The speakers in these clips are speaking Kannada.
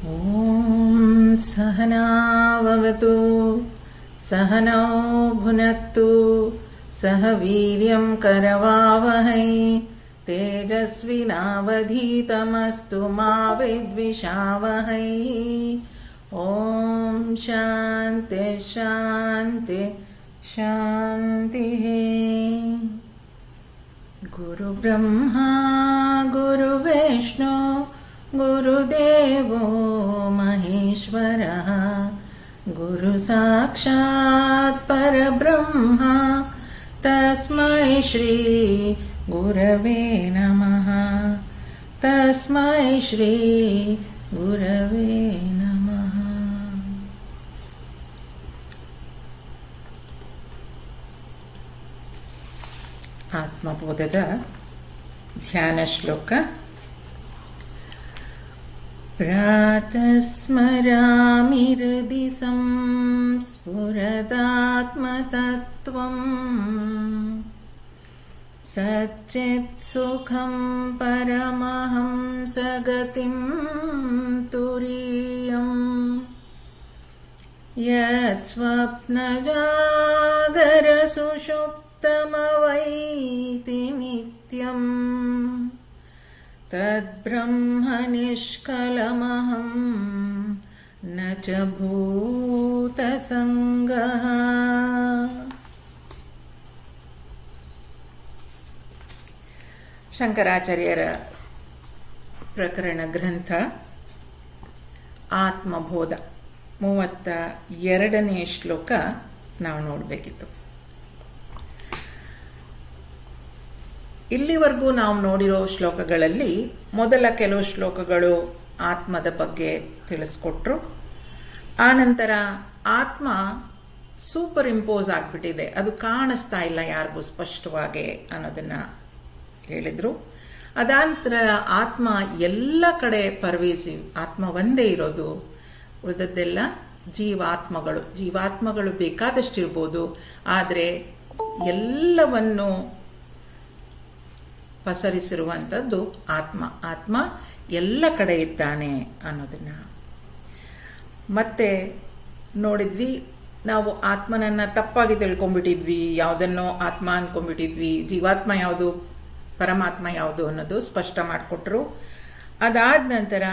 ಓಂ ಸಹನಾವವತು ಸಹನೋ ಭುನಕ್ತು ಸಹ ವೀರ್ಯಂ ಕರವಾವಹೈ ತೇಜಸ್ವಿನಾವಧೀತಮಸ್ತು ಮಾ ವಿದ್ವಿಷಾವಹೈ. ಓಂ ಶಾಂತಿ ಶಾಂತಿ ಶಾಂತಿ. ಗುರು ಬ್ರಹ್ಮ ಗುರು ವಿಷ್ಣು ಗುರುದೇವೋ ಮಹೇಶ್ವರಃ ಗುರು ಸಾಕ್ಷಾತ್ ಪರಬ್ರಹ್ಮ ತಸ್ಮೈ ಶ್ರೀ ಗುರವೇ ನಮಃ. ತಸ್ಮೈ ಶ್ರೀ ಗುರವೇ ನಮಃ. ಆತ್ಮಬೋಧದ ಧ್ಯಾನ ಶ್ಲೋಕ. ಪ್ರಾತಸ್ಮರಾಮಿ ಹೃದಿ ಸಂಸ್ಫುರದಾತ್ಮತತ್ವಂ ಸಚ್ಚಿತ್ ಸುಖಂ ಪರಮಹಂಸಗತಿಂ ತುರೀಯಂ ಯತ್ ಸ್ವಪ್ನಜಾಗರ ಸುಷುಪ್ತಮವೈತಿ ನಿತ್ಯಂ ತದ್ಬ್ರಹ್ಮ ನಿಷ್ಕಲಮಹಂ ನ ಚ ಭೂತಸಂಗಃ. ಶಂಕರಾಚಾರ್ಯರ ಪ್ರಕರಣ ಗ್ರಂಥ ಆತ್ಮಬೋಧ 32ನೇ ಶ್ಲೋಕ ನಾವು ನೋಡಬೇಕಿತ್ತು. ಇಲ್ಲಿವರೆಗೂ ನಾವು ನೋಡಿರೋ ಶ್ಲೋಕಗಳಲ್ಲಿ ಮೊದಲ ಕೆಲವು ಶ್ಲೋಕಗಳು ಆತ್ಮದ ಬಗ್ಗೆ ತಿಳಿಸ್ಕೊಟ್ರು. ಆನಂತರ ಆತ್ಮ ಸೂಪರ್ ಇಂಪೋಸ್ ಆಗಿಬಿಟ್ಟಿದೆ, ಅದು ಕಾಣಿಸ್ತಾ ಇಲ್ಲ ಯಾರಿಗೂ ಸ್ಪಷ್ಟವಾಗಿ ಅನ್ನೋದನ್ನು ಹೇಳಿದರು. ಅದಾನಂತರ ಆತ್ಮ ಎಲ್ಲ ಕಡೆ ಪರ್ವೇಸಿವ್, ಆತ್ಮ ಒಂದೇ ಇರೋದು, ಉಳಿದದ್ದೆಲ್ಲ ಜೀವಾತ್ಮಗಳು ಬೇಕಾದಷ್ಟಿರ್ಬೋದು, ಆದರೆ ಎಲ್ಲವನ್ನು ಪಸರಿಸಿರುವಂಥದ್ದು ಆತ್ಮ ಎಲ್ಲ ಕಡೆ ಇದ್ದಾನೆ ಅನ್ನೋದನ್ನು ಮತ್ತೆ ನೋಡಿದ್ವಿ. ನಾವು ಆತ್ಮನನ್ನು ತಪ್ಪಾಗಿ ತಿಳ್ಕೊಂಡ್ಬಿಟ್ಟಿದ್ವಿ, ಯಾವುದನ್ನೋ ಆತ್ಮ ಅಂದ್ಕೊಂಡ್ಬಿಟ್ಟಿದ್ವಿ, ಜೀವಾತ್ಮ ಯಾವುದು ಪರಮಾತ್ಮ ಯಾವುದು ಅನ್ನೋದು ಸ್ಪಷ್ಟ ಮಾಡಿಕೊಟ್ರು. ಅದಾದ ನಂತರ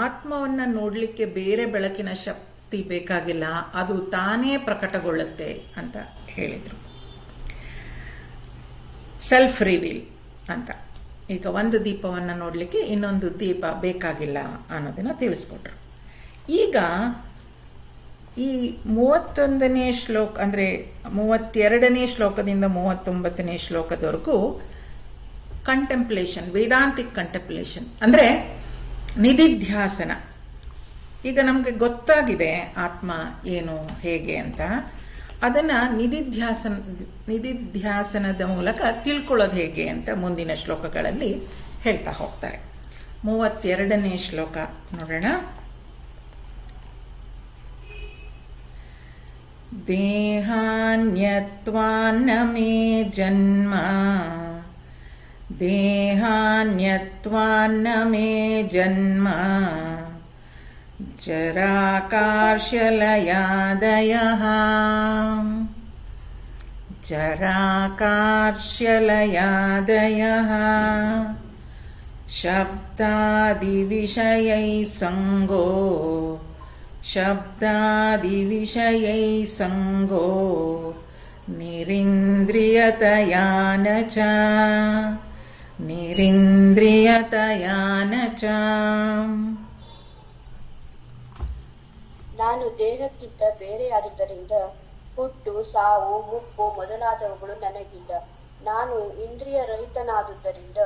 ಆತ್ಮವನ್ನು ನೋಡಲಿಕ್ಕೆ ಬೇರೆ ಬೆಳಕಿನ ಶಕ್ತಿ ಬೇಕಾಗಿಲ್ಲ, ಅದು ತಾನೇ ಪ್ರಕಟಗೊಳ್ಳುತ್ತೆ ಅಂತ ಹೇಳಿದರು. ಸೆಲ್ಫ್ ರಿವೀಲ್ ಅಂತ. ಈಗ ಒಂದು ದೀಪವನ್ನು ನೋಡಲಿಕ್ಕೆ ಇನ್ನೊಂದು ದೀಪ ಬೇಕಾಗಿಲ್ಲ ಅನ್ನೋದನ್ನು ತಿಳಿಸ್ಕೊಟ್ರು. ಈಗ ಈ 31ನೇ ಶ್ಲೋಕ ಅಂದರೆ 32ನೇ ಶ್ಲೋಕದಿಂದ 39ನೇ ಶ್ಲೋಕದವರೆಗೂ ಕಂಟೆಂಪ್ಲೇಷನ್, ವೇದಾಂತಿಕ್ ಕಂಟೆಂಪ್ಲೇಷನ್ ಅಂದರೆ ನಿಧಿಧ್ಯಾಸನ. ಈಗ ನಮಗೆ ಗೊತ್ತಾಗಿದೆ ಆತ್ಮ ಏನು ಹೇಗೆ ಅಂತ, ಅದನ್ನು ನಿಧಿಧ್ಯಾಸನದ ಮೂಲಕ ತಿಳ್ಕೊಳ್ಳೋದು ಹೇಗೆ ಅಂತ ಮುಂದಿನ ಶ್ಲೋಕಗಳಲ್ಲಿ ಹೇಳ್ತಾ ಹೋಗ್ತಾರೆ. 32ನೇ ಶ್ಲೋಕ ನೋಡೋಣ. ದೇಹಾನ್ಯತ್ವಾನ್ನ ಮೇ ಜನ್ಮ ದೇಹಾನ್ಯತ್ವಾನ್ನ ಮೇ ಜನ್ಮ ಜರಾಕಾರ್ಷ್ಯಲಯಾದಯಃ ಜರಾಕಾರ್ಷ್ಯಲಯಾದಯಃ ಶಬ್ದಾದಿವಿಷಯೈ ಸಂಗೋ ಶಬ್ದಾದಿವಿಷಯೈ ಸಂಗೋ ನಿರಿಂದ್ರಿಯತಯಾ ನ ಚ ನಿರಿಂದ್ರಿಯತಯಾ ನ ಚ. ನಾನು ದೇಹಕ್ಕಿಂತ ಬೇರೆಯಾದುದರಿಂದ ಹುಟ್ಟು, ಸಾವು, ಮುಪ್ಪು ಮೊದಲಾದವುಗಳು ನನಗಿಲ್ಲ. ನಾನು ಇಂದ್ರಿಯ ರಹಿತನಾದುದರಿಂದ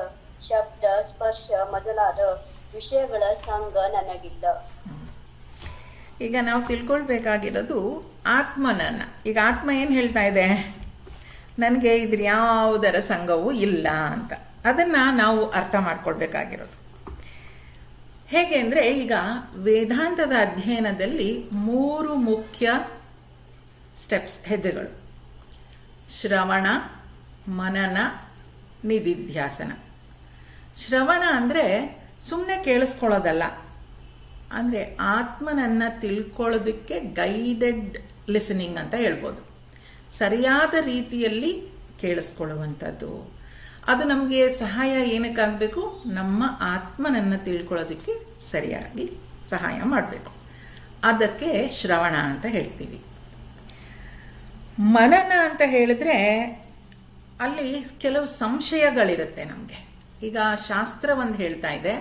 ಶಬ್ದ, ಸ್ಪರ್ಶ ಮೊದಲಾದ ವಿಷಯಗಳ ಸಂಗ ನನಗಿಲ್ಲ. ಈಗ ನಾವು ತಿಳ್ಕೊಳ್ಬೇಕಾಗಿರೋದು ಆತ್ಮನನ್ನ. ಈಗ ಆತ್ಮ ಏನು ಹೇಳ್ತಾ ಇದೆ, ನನಗೆ ಇದ್ರ ಯಾವುದರ ಸಂಘವೂ ಇಲ್ಲ ಅಂತ. ಅದನ್ನು ನಾವು ಅರ್ಥ ಮಾಡ್ಕೊಳ್ಬೇಕಾಗಿರೋದು ಹೇಗೆ ಅಂದರೆ, ಈಗ ವೇದಾಂತದ ಅಧ್ಯಯನದಲ್ಲಿ 3 ಮುಖ್ಯ ಸ್ಟೆಪ್ಸ್, ಹೆಜ್ಜೆಗಳು: ಶ್ರವಣ, ಮನನ, ನಿಧಿಧ್ಯಾಸನ. ಶ್ರವಣ ಅಂದರೆ ಸುಮ್ಮನೆ ಕೇಳಿಸ್ಕೊಳ್ಳೋದಲ್ಲ, ಅಂದರೆ ಆತ್ಮನನ್ನು ತಿಳ್ಕೊಳ್ಳೋದಕ್ಕೆ ಗೈಡೆಡ್ ಲಿಸನಿಂಗ್ ಅಂತ ಹೇಳ್ಬೋದು. ಸರಿಯಾದ ರೀತಿಯಲ್ಲಿ ಕೇಳಿಸ್ಕೊಳ್ಳುವಂಥದ್ದು. ಅದು ನಮಗೆ ಸಹಾಯ ಏನಕ್ಕಾಗಬೇಕು? ನಮ್ಮ ಆತ್ಮನನ್ನು ತಿಳ್ಕೊಳ್ಳೋದಕ್ಕೆ ಸರಿಯಾಗಿ ಸಹಾಯ ಮಾಡಬೇಕು. ಅದಕ್ಕೆ ಶ್ರವಣ ಅಂತ ಹೇಳ್ತೀವಿ. ಮನನ ಅಂತ ಹೇಳಿದ್ರೆ ಅಲ್ಲಿ ಕೆಲವು ಸಂಶಯಗಳಿರುತ್ತೆ ನಮಗೆ. ಈಗ ಶಾಸ್ತ್ರ ಒಂದು ಹೇಳ್ತಾ ಇದೆ,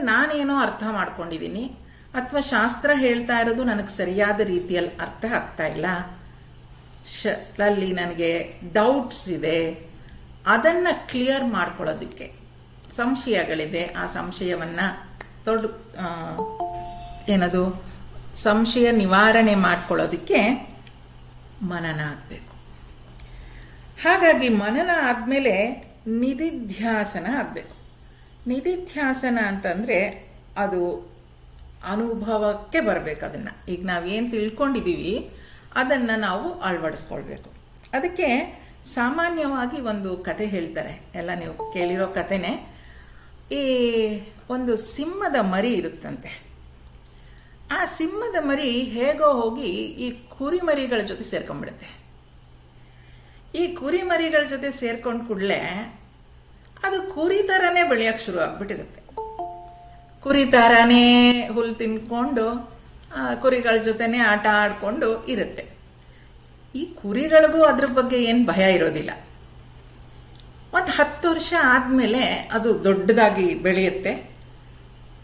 ನಾನೇನೋ ಅರ್ಥ ಮಾಡ್ಕೊಂಡಿದ್ದೀನಿ, ಅಥವಾ ಶಾಸ್ತ್ರ ಹೇಳ್ತಾ ಇರೋದು ನನಗೆ ಸರಿಯಾದ ರೀತಿಯಲ್ಲಿ ಅರ್ಥ ಆಗ್ತಾ ಇಲ್ಲ, ಅಲ್ಲಿ ನನಗೆ ಡೌಟ್ಸ್ ಇದೆ. ಅದನ್ನು ಕ್ಲಿಯರ್ ಮಾಡ್ಕೊಳ್ಳೋದಕ್ಕೆ ಸಂಶಯಗಳಿದೆ. ಆ ಸಂಶಯವನ್ನು ಏನದು ಸಂಶಯ ನಿವಾರಣೆ ಮಾಡ್ಕೊಳ್ಳೋದಕ್ಕೆ ಮನನ ಆಗಬೇಕು. ಹಾಗಾಗಿ ಮನನ ಆದಮೇಲೆ ನಿಧಿಧ್ಯಾಸನ ಆಗಬೇಕು. ನಿಧಿಧ್ಯಾಸನ ಅಂತಂದರೆ ಅದು ಅನುಭವಕ್ಕೆ ಬರಬೇಕು. ಅದನ್ನು ಈಗ ನಾವೇನು ತಿಳ್ಕೊಂಡಿದ್ದೀವಿ ಅದನ್ನು ನಾವು ಅಳವಡಿಸ್ಕೊಳ್ಬೇಕು. ಅದಕ್ಕೆ ಸಾಮಾನ್ಯವಾಗಿ ಒಂದು ಕತೆ ಹೇಳ್ತಾರೆ, ಎಲ್ಲ ನೀವು ಕೇಳಿರೋ ಕತೆನೇ. ಈ ಒಂದು ಸಿಂಹದ ಮರಿ ಇರುತ್ತಂತೆ. ಆ ಸಿಂಹದ ಮರಿ ಹೇಗೋ ಹೋಗಿ ಈ ಕುರಿಮರಿಗಳ ಜೊತೆ ಸೇರ್ಕೊಂಡ್ಬಿಡುತ್ತೆ. ಈ ಕುರಿಮರಿಗಳ ಜೊತೆ ಸೇರ್ಕೊಂಡ ಕೂಡಲೇ ಅದು ಕುರಿ ಥರನೇ ಬೆಳೆಯೋಕ್ಕೆ ಶುರು ಆಗ್ಬಿಟ್ಟಿರುತ್ತೆ. ಕುರಿ ಥರನೇ ಹುಲ್ಲು ತಿನ್ಕೊಂಡು ಕುರಿಗಳ ಜೊತೆನೇ ಆಟ ಆಡಿಕೊಂಡು ಇರುತ್ತೆ. ಈ ಕುರಿಗಳಿಗೂ ಅದ್ರ ಬಗ್ಗೆ ಏನು ಭಯ ಇರೋದಿಲ್ಲ. ಒಂದು 10 ವರ್ಷ ಆದಮೇಲೆ ಅದು ದೊಡ್ಡದಾಗಿ ಬೆಳೆಯುತ್ತೆ.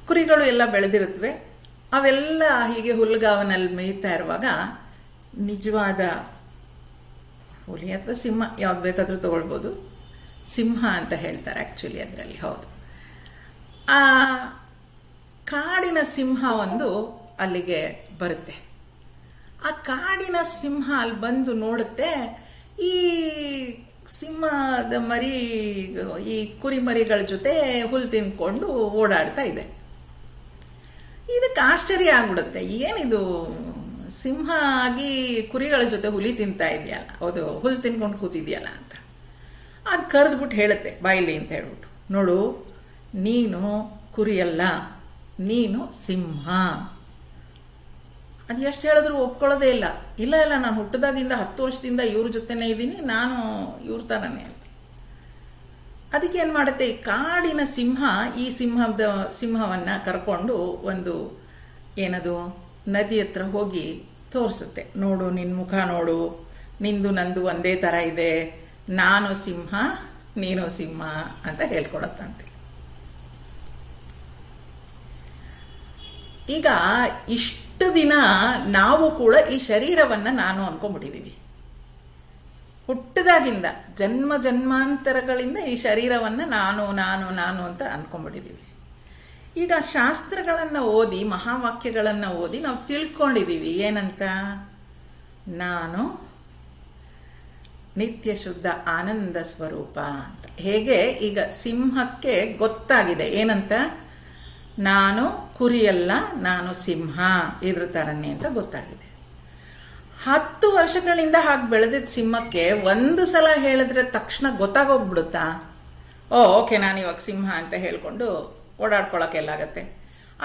ಕುರಿಗಳು ಎಲ್ಲ ಬೆಳೆದಿರುತ್ತವೆ. ಅವೆಲ್ಲ ಹೀಗೆ ಹುಲ್ಗಾವನಲ್ಲಿ ಮೇಯ್ತಾ ಇರುವಾಗ ನಿಜವಾದ ಹುಲಿ ಅಥವಾ ಸಿಂಹ ಯಾವ್ದು ಬೇಕಾದರೂ ತಗೊಳ್ಬೋದು, ಸಿಂಹ ಅಂತ ಹೇಳ್ತಾರೆ ಆ್ಯಕ್ಚುಲಿ ಅದರಲ್ಲಿ. ಹೌದು, ಆ ಕಾಡಿನ ಸಿಂಹ ಒಂದು ಅಲ್ಲಿಗೆ ಬರುತ್ತೆ. ಆ ಕಾಡಿನ ಸಿಂಹ ಅಲ್ಲಿ ಬಂದು ನೋಡುತ್ತೆ, ಈ ಸಿಂಹದ ಮರಿ ಈ ಕುರಿಮರಿಗಳ ಜೊತೆ ಹುಲ್ಲು ತಿನ್ಕೊಂಡು ಓಡಾಡ್ತಾ ಇದೆ. ಇದಕ್ಕೆ ಆಶ್ಚರ್ಯ ಆಗ್ಬಿಡುತ್ತೆ, ಏನಿದು ಸಿಂಹ ಆಗಿ ಕುರಿಗಳ ಜೊತೆ ಹುಲಿ ತಿಂತಾ ಇದೆಯಲ್ಲ, ಹೌದು ಹುಲ್ಲು ತಿನ್ಕೊಂಡು ಕೂತಿದ್ಯಲ್ಲ ಅಂತ. ಅದು ಕರೆದ್ಬಿಟ್ಟು ಹೇಳುತ್ತೆ ಬಾಯಿಲಿ ಅಂತ ಹೇಳ್ಬಿಟ್ಟು, ನೋಡು ನೀನು ಕುರಿಯಲ್ಲ, ನೀನು ಸಿಂಹ. ಅದು ಎಷ್ಟು ಹೇಳಿದ್ರು ಒಪ್ಕೊಳ್ಳೋದೇ ಇಲ್ಲ. ಇಲ್ಲ ನಾನು ಹುಟ್ಟಿದಾಗಿಂದ 10 ವರ್ಷದಿಂದ ಇವ್ರ ಜೊತೆನೇ ಇದ್ದೀನಿ, ನಾನು ಇವ್ರ ಥರನೇ ಅಂತ. ಅದಕ್ಕೆ ಏನು ಮಾಡುತ್ತೆ, ಈ ಕಾಡಿನ ಸಿಂಹ ಈ ಸಿಂಹವನ್ನು ಕರ್ಕೊಂಡು ಒಂದು ಏನದು ನದಿ ಹತ್ರ ಹೋಗಿ ತೋರಿಸುತ್ತೆ. ನೋಡು ನಿನ್ನ ಮುಖ ನೋಡು, ನಿಂದು ನಂದು ಒಂದೇ ಥರ ಇದೆ, ನಾನು ಸಿಂಹ ನೀನು ಸಿಂಹ ಅಂತ ಹೇಳ್ಕೊಡತ್ತಂತೆ. ಈಗ ಇಷ್ಟು ದಿನ ನಾವು ಕೂಡ ಈ ಶರೀರವನ್ನು ನಾನು ಅಂದ್ಕೊಂಡ್ಬಿಟ್ಟಿದ್ದೀವಿ. ಹುಟ್ಟಿದಾಗಿಂದ ಜನ್ಮಾಂತರಗಳಿಂದ ಈ ಶರೀರವನ್ನು ನಾನು ನಾನು ನಾನು ಅಂತ ಅಂದ್ಕೊಂಡ್ಬಿಟ್ಟಿದ್ದೀವಿ. ಈಗ ಶಾಸ್ತ್ರಗಳನ್ನು ಓದಿ, ಮಹಾವಾಕ್ಯಗಳನ್ನು ಓದಿ ನಾವು ತಿಳ್ಕೊಂಡಿದ್ದೀವಿ ಏನಂತ, ನಾನು ನಿತ್ಯ ಶುದ್ಧ ಆನಂದ ಸ್ವರೂಪ ಅಂತ. ಹೇಗೆ ಈಗ ಸಿಂಹಕ್ಕೆ ಗೊತ್ತಾಗಿದೆ ಏನಂತ, ನಾನು ಕುರಿಯಲ್ಲ, ನಾನು ಸಿಂಹ, ಇದ್ರ ಥರನೇ ಅಂತ ಗೊತ್ತಾಗಿದೆ. 10 ವರ್ಷಗಳಿಂದ ಹಾಗೆ ಬೆಳೆದಿದ್ದ ಸಿಂಹಕ್ಕೆ ಒಂದು ಸಲ ಹೇಳಿದ್ರೆ ತಕ್ಷಣ ಗೊತ್ತಾಗೋಗ್ಬಿಡುತ್ತಾ? ಓಕೆ ನಾನು ಇವಾಗ ಸಿಂಹ ಅಂತ ಹೇಳ್ಕೊಂಡು ಓಡಾಡ್ಕೊಳಕ್ಕೆಲ್ಲಾಗತ್ತೆ.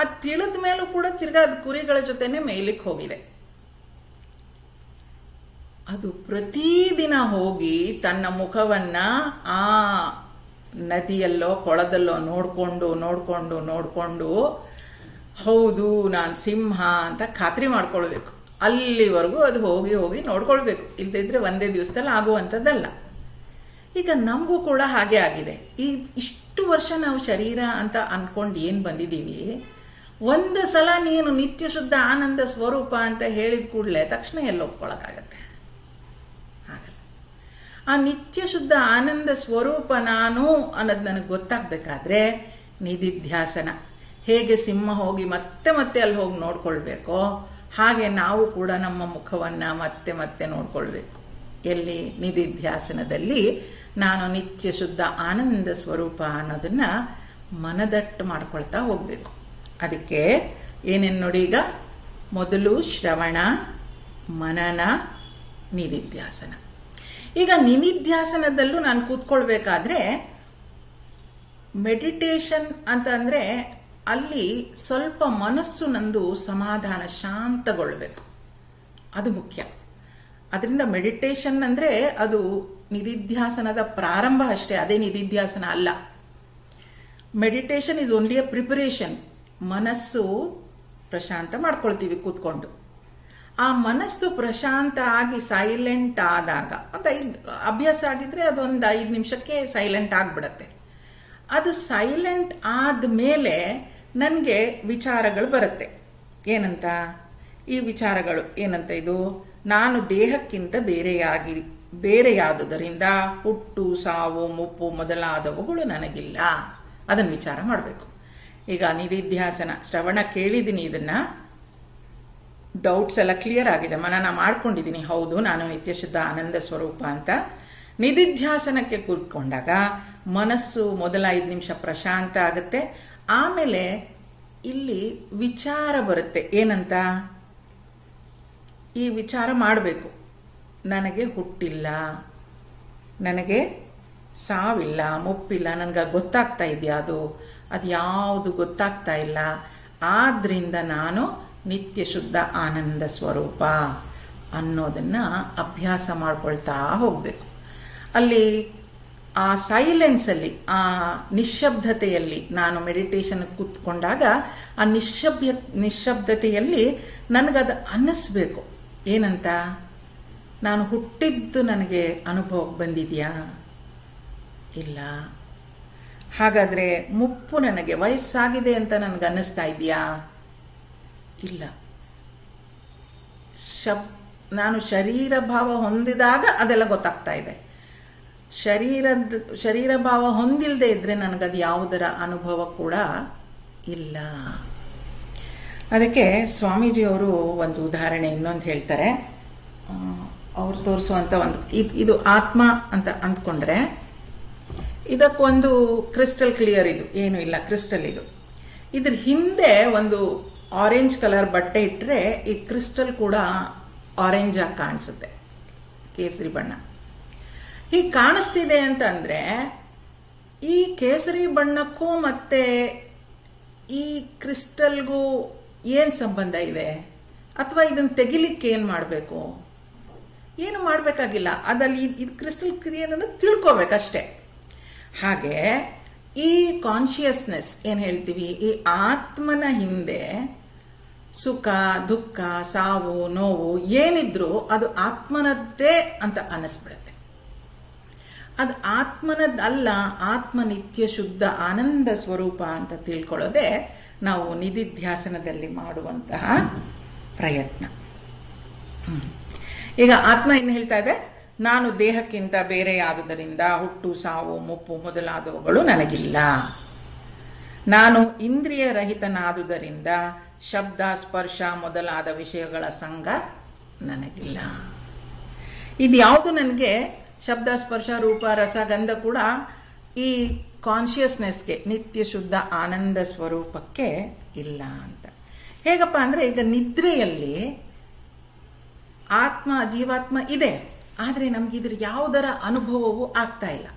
ಅದು ತಿಳಿದ ಮೇಲೂ ಕೂಡ ತಿರ್ಗಾ ಅದು ಕುರಿಗಳ ಜೊತೆನೆ ಮೇಯ್ಲಿಕ್ಕೆ ಹೋಗಿದೆ. ಅದು ಪ್ರತಿದಿನ ಹೋಗಿ ತನ್ನ ಮುಖವನ್ನು ಆ ನದಿಯಲ್ಲೋ ಕೊಳದಲ್ಲೋ ನೋಡಿಕೊಂಡು ಹೌದು ನಾನು ಸಿಂಹ ಅಂತ ಖಾತ್ರಿ ಮಾಡ್ಕೊಳ್ಬೇಕು. ಅಲ್ಲಿವರೆಗೂ ಅದು ಹೋಗಿ ನೋಡ್ಕೊಳ್ಬೇಕು. ಇಲ್ಲದಿದ್ದರೆ ಒಂದೇ ದಿವಸದಲ್ಲಿ ಆಗುವಂಥದ್ದಲ್ಲ. ಈಗ ನಮಗೂ ಕೂಡ ಹಾಗೆ ಆಗಿದೆ. ಇಷ್ಟು ವರ್ಷ ನಾವು ಶರೀರ ಅಂತ ಅಂದ್ಕೊಂಡು ಏನು ಬಂದಿದ್ದೀವಿ, ಒಂದು ಸಲ ನೀನು ನಿತ್ಯ ಶುದ್ಧ ಆನಂದ ಸ್ವರೂಪ ಅಂತ ಹೇಳಿದ ಕೂಡಲೇ ತಕ್ಷಣ ಎಲ್ಲ ಒಪ್ಕೊಳಕ್ಕಾಗತ್ತೆ? ಆಗಲ್ಲ. ಆ ನಿತ್ಯ ಶುದ್ಧ ಆನಂದ ಸ್ವರೂಪ ನಾನು ಅನ್ನೋದು ನನಗೆ ಗೊತ್ತಾಗಬೇಕಾದ್ರೆ ನಿಧಿಧ್ಯಾಸನ, ಹೇಗೆ ಸಿಂಹ ಹೋಗಿ ಮತ್ತೆ ಅಲ್ಲಿ ಹೋಗಿ ನೋಡ್ಕೊಳ್ಬೇಕೋ ಹಾಗೆ ನಾವು ಕೂಡ ನಮ್ಮ ಮುಖವನ್ನು ಮತ್ತೆ ನೋಡ್ಕೊಳ್ಬೇಕು. ಎಲ್ಲಿ? ನಿಧಿಧ್ಯಾಸನದಲ್ಲಿ ನಾನು ನಿತ್ಯ ಶುದ್ಧ ಆನಂದ ಸ್ವರೂಪ ಅನ್ನೋದನ್ನು ಮನದಟ್ಟು ಮಾಡ್ಕೊಳ್ತಾ ಹೋಗಬೇಕು. ಅದಕ್ಕೆ ಏನೇನು ನೋಡಿ, ಈಗ ಮೊದಲು ಶ್ರವಣ, ಮನನ, ನಿಧಿಧ್ಯಾಸನ. ಈಗ ನಿಧಿಧ್ಯಾಸನದಲ್ಲೂ ನಾನು ಕೂತ್ಕೊಳ್ಬೇಕಾದ್ರೆ ಮೆಡಿಟೇಷನ್ ಅಂತ ಅಂದರೆ ಅಲ್ಲಿ ಸ್ವಲ್ಪ ಮನಸ್ಸು ನಂದು ಸಮಾಧಾನ ಶಾಂತಗೊಳ್ಬೇಕು, ಅದು ಮುಖ್ಯ. ಅದರಿಂದ ಮೆಡಿಟೇಷನ್ ಅಂದರೆ ಅದು ನಿಧಿಧ್ಯಾಸನದ ಪ್ರಾರಂಭ ಅಷ್ಟೇ, ಅದೇ ನಿಧಿಧ್ಯಾಸನ ಅಲ್ಲ. Meditation is only A preparation. ಮನಸ್ಸು ಪ್ರಶಾಂತ ಮಾಡ್ಕೊಳ್ತೀವಿ ಕೂತ್ಕೊಂಡು. ಆ ಮನಸ್ಸು ಪ್ರಶಾಂತ ಆಗಿ ಸೈಲೆಂಟ್ ಆದಾಗ, ಒಂದು 5 ಅಭ್ಯಾಸ ಆಗಿದ್ರೆ ಅದೊಂದು 5 ನಿಮಿಷಕ್ಕೆ ಸೈಲೆಂಟ್ ಆಗಿಬಿಡತ್ತೆ. ಅದು ಸೈಲೆಂಟ್ ಆದಮೇಲೆ ನನಗೆ ವಿಚಾರಗಳು ಬರುತ್ತೆ. ಏನಂತ? ಈ ವಿಚಾರಗಳು ಏನಂತ? ಇದು ನಾನು ದೇಹಕ್ಕಿಂತ ಬೇರೆಯಾದುದರಿಂದ ಹುಟ್ಟು, ಸಾವು, ಮುಪ್ಪು ಮೊದಲಾದವುಗಳು ನನಗಿಲ್ಲ. ಅದನ್ನು ವಿಚಾರ ಮಾಡಬೇಕು. ಈಗ ನಿಧಿಧ್ಯಾಸನ ಶ್ರವಣ ಕೇಳಿದ್ದೀನಿ, ಇದನ್ನು ಡೌಟ್ಸ್ ಎಲ್ಲ ಕ್ಲಿಯರ್ ಆಗಿದೆ, ಮನನ ಮಾಡ್ಕೊಂಡಿದ್ದೀನಿ. ಹೌದು, ನಾನು ನಿತ್ಯಶುದ್ಧ ಆನಂದ ಸ್ವರೂಪ ಅಂತ. ನಿಧಿಧ್ಯಾಸನಕ್ಕೆ ಕೂತ್ಕೊಂಡಾಗ ಮನಸ್ಸು ಮೊದಲ 5 ನಿಮಿಷ ಪ್ರಶಾಂತ ಆಗುತ್ತೆ. ಆಮೇಲೆ ಇಲ್ಲಿ ವಿಚಾರ ಬರುತ್ತೆ. ಏನಂತ? ಈ ವಿಚಾರ ಮಾಡಬೇಕು, ನನಗೆ ಹುಟ್ಟಿಲ್ಲ, ನನಗೆ ಸಾವಿಲ್ಲ, ಮುಪ್ಪಿಲ್ಲ, ನನಗೆ ಗೊತ್ತಾಗ್ತಾ ಇದೆಯಾ? ಅದು ಯಾವುದು ಗೊತ್ತಾಗ್ತಾ ಇಲ್ಲ. ಆದ್ದರಿಂದ ನಾನು ನಿತ್ಯ ಶುದ್ಧ ಆನಂದ ಸ್ವರೂಪ ಅನ್ನೋದನ್ನು ಅಭ್ಯಾಸ ಮಾಡ್ಕೊಳ್ತಾ ಹೋಗಬೇಕು. ಅಲ್ಲಿ ಆ ಸೈಲೆನ್ಸಲ್ಲಿ, ಆ ನಿಶ್ಶಬ್ದತೆಯಲ್ಲಿ ನಾನು ಮೆಡಿಟೇಷನ್ ಕೂತ್ಕೊಂಡಾಗ ಆ ನಿಶ್ಶಬ್ದತೆಯಲ್ಲಿ ನನಗದು ಅನ್ನಿಸ್ಬೇಕು. ಏನಂತ? ನಾನು ಹುಟ್ಟಿದ್ದು ನನಗೆ ಅನುಭವಕ್ಕೆ ಬಂದಿದೆಯಾ? ಇಲ್ಲ. ಹಾಗಾದರೆ ಮುಪ್ಪು ನನಗೆ ವಯಸ್ಸಾಗಿದೆ ಅಂತ ನನಗೆ ಅನ್ನಿಸ್ತಾ ಇದೆಯಾ? ಇಲ್ಲ. ನಾನು ಶರೀರ ಭಾವ ಹೊಂದಿದಾಗ ಅದೆಲ್ಲ ಗೊತ್ತಾಗ್ತಾ ಇದೆ. ಶರೀರ ಭಾವ ಹೊಂದಿಲ್ಲದೆ ಇದ್ದರೆ ನನಗದು ಯಾವುದರ ಅನುಭವ ಕೂಡ ಇಲ್ಲ. ಅದಕ್ಕೆ ಸ್ವಾಮೀಜಿಯವರು ಒಂದು ಉದಾಹರಣೆ ಇನ್ನೊಂದು ಹೇಳ್ತಾರೆ. ಅವ್ರು ತೋರಿಸುವಂಥ ಒಂದು ಇದು ಆತ್ಮ ಅಂತ ಅಂದ್ಕೊಂಡ್ರೆ, ಇದಕ್ಕೊಂದು ಕ್ರಿಸ್ಟಲ್ ಕ್ಲಿಯರ್, ಇದು ಏನೂ ಇಲ್ಲ, ಕ್ರಿಸ್ಟಲ್ ಇದು. ಇದ್ರ ಹಿಂದೆ ಒಂದು ಆರೆಂಜ್ ಕಲರ್ ಬಟ್ಟೆ ಇಟ್ಟರೆ ಈ ಕ್ರಿಸ್ಟಲ್ ಕೂಡ ಆರೆಂಜ್ ಆಗಿ ಕಾಣಿಸುತ್ತೆ, ಕೇಸರಿ ಬಣ್ಣ. ಹೀಗೆ ಕಾಣಿಸ್ತಿದೆ ಅಂತಂದರೆ ಈ ಕೇಸರಿ ಬಣ್ಣಕ್ಕೂ ಮತ್ತು ಈ ಕ್ರಿಸ್ಟಲ್ಗೂ ಏನು ಸಂಬಂಧ ಇದೆ? ಅಥವಾ ಇದನ್ನು ತೆಗಿಲಿಕ್ಕೆ ಏನು ಮಾಡಬೇಕು? ಏನು ಮಾಡಬೇಕಾಗಿಲ್ಲ, ಅದಲ್ಲಿ ಇದು ಕ್ರಿಸ್ಟಲ್ ಕ್ಲಿಯರ್ ಅನ್ನೋದು ತಿಳ್ಕೋಬೇಕಷ್ಟೆ. ಹಾಗೆ ಈ ಕಾನ್ಷಿಯಸ್ನೆಸ್ ಏನು ಹೇಳ್ತೀವಿ, ಈ ಆತ್ಮನ ಹಿಂದೆ ಸುಖ, ದುಃಖ, ಸಾವು, ನೋವು ಏನಿದ್ರೂ ಅದು ಆತ್ಮನದ್ದೇ ಅಂತ ಅನ್ನಿಸ್ಬಿಡುತ್ತೆ. ಅದು ಆತ್ಮನದ್ದಲ್ಲ, ಆತ್ಮ ನಿತ್ಯ ಶುದ್ಧ ಆನಂದ ಸ್ವರೂಪ ಅಂತ ತಿಳ್ಕೊಳ್ಳೋದೇ ನಾವು ನಿಧಿಧ್ಯಾಸನದಲ್ಲಿ ಮಾಡುವಂತಹ ಪ್ರಯತ್ನ. ಈಗ ಆತ್ಮ ಏನು ಹೇಳ್ತಾ ಇದೆ? ನಾನು ದೇಹಕ್ಕಿಂತ ಬೇರೆಯಾದುದರಿಂದ ಹುಟ್ಟು, ಸಾವು, ಮುಪ್ಪು ಮೊದಲಾದವುಗಳು ನನಗಿಲ್ಲ. ನಾನು ಇಂದ್ರಿಯ ರಹಿತನಾದುದರಿಂದ ಶಬ್ದ, ಸ್ಪರ್ಶ ಮೊದಲಾದ ವಿಷಯಗಳ ಸಂಗ ನನಗಿಲ್ಲ. ಇದು ಯಾವುದು ನನಗೆ? ಶಬ್ದ, ಸ್ಪರ್ಶ, ರೂಪ, ರಸ, ಗಂಧ ಕೂಡ ಈ ಕಾನ್ಷಿಯಸ್ನೆಸ್ಗೆ, ನಿತ್ಯ ಶುದ್ಧ ಆನಂದ ಸ್ವರೂಪಕ್ಕೆ ಇಲ್ಲ ಅಂತ. ಹೇಗಪ್ಪ ಅಂದರೆ, ಈಗ ನಿದ್ರೆಯಲ್ಲಿ ಆತ್ಮ, ಜೀವಾತ್ಮ ಇದೆ, ಆದರೆ ನಮಗಿದ್ರ ಯಾವುದರ ಅನುಭವವೂ ಆಗ್ತಾ ಇಲ್ಲ.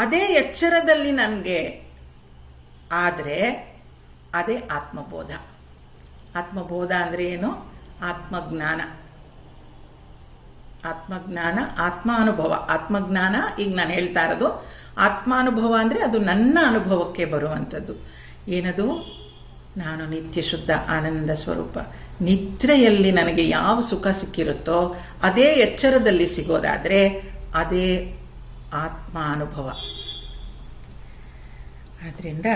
ಅದೇ ಎಚ್ಚರದಲ್ಲಿ ನನಗೆ ಆದರೆ ಅದೇ ಆತ್ಮಬೋಧ. ಆತ್ಮಬೋಧ ಅಂದರೆ ಏನು? ಆತ್ಮಜ್ಞಾನ. ಆತ್ಮಜ್ಞಾನ, ಆತ್ಮಾನುಭವ. ಆತ್ಮಜ್ಞಾನ ಈಗ ನಾನು ಹೇಳ್ತಾ ಇರೋದು. ಆತ್ಮಾನುಭವ ಅಂದರೆ ಅದು ನನ್ನ ಅನುಭವಕ್ಕೆ ಬರುವಂಥದ್ದು. ಏನದು? ನಾನು ನಿತ್ಯ ಶುದ್ಧ ಆನಂದ ಸ್ವರೂಪ. ನಿದ್ರೆಯಲ್ಲಿ ನನಗೆ ಯಾವ ಸುಖ ಸಿಕ್ಕಿರುತ್ತೋ ಅದೇ ಎಚ್ಚರದಲ್ಲಿ ಸಿಗೋದಾದರೆ ಅದೇ ಆತ್ಮ ಅನುಭವ. ಆದ್ದರಿಂದ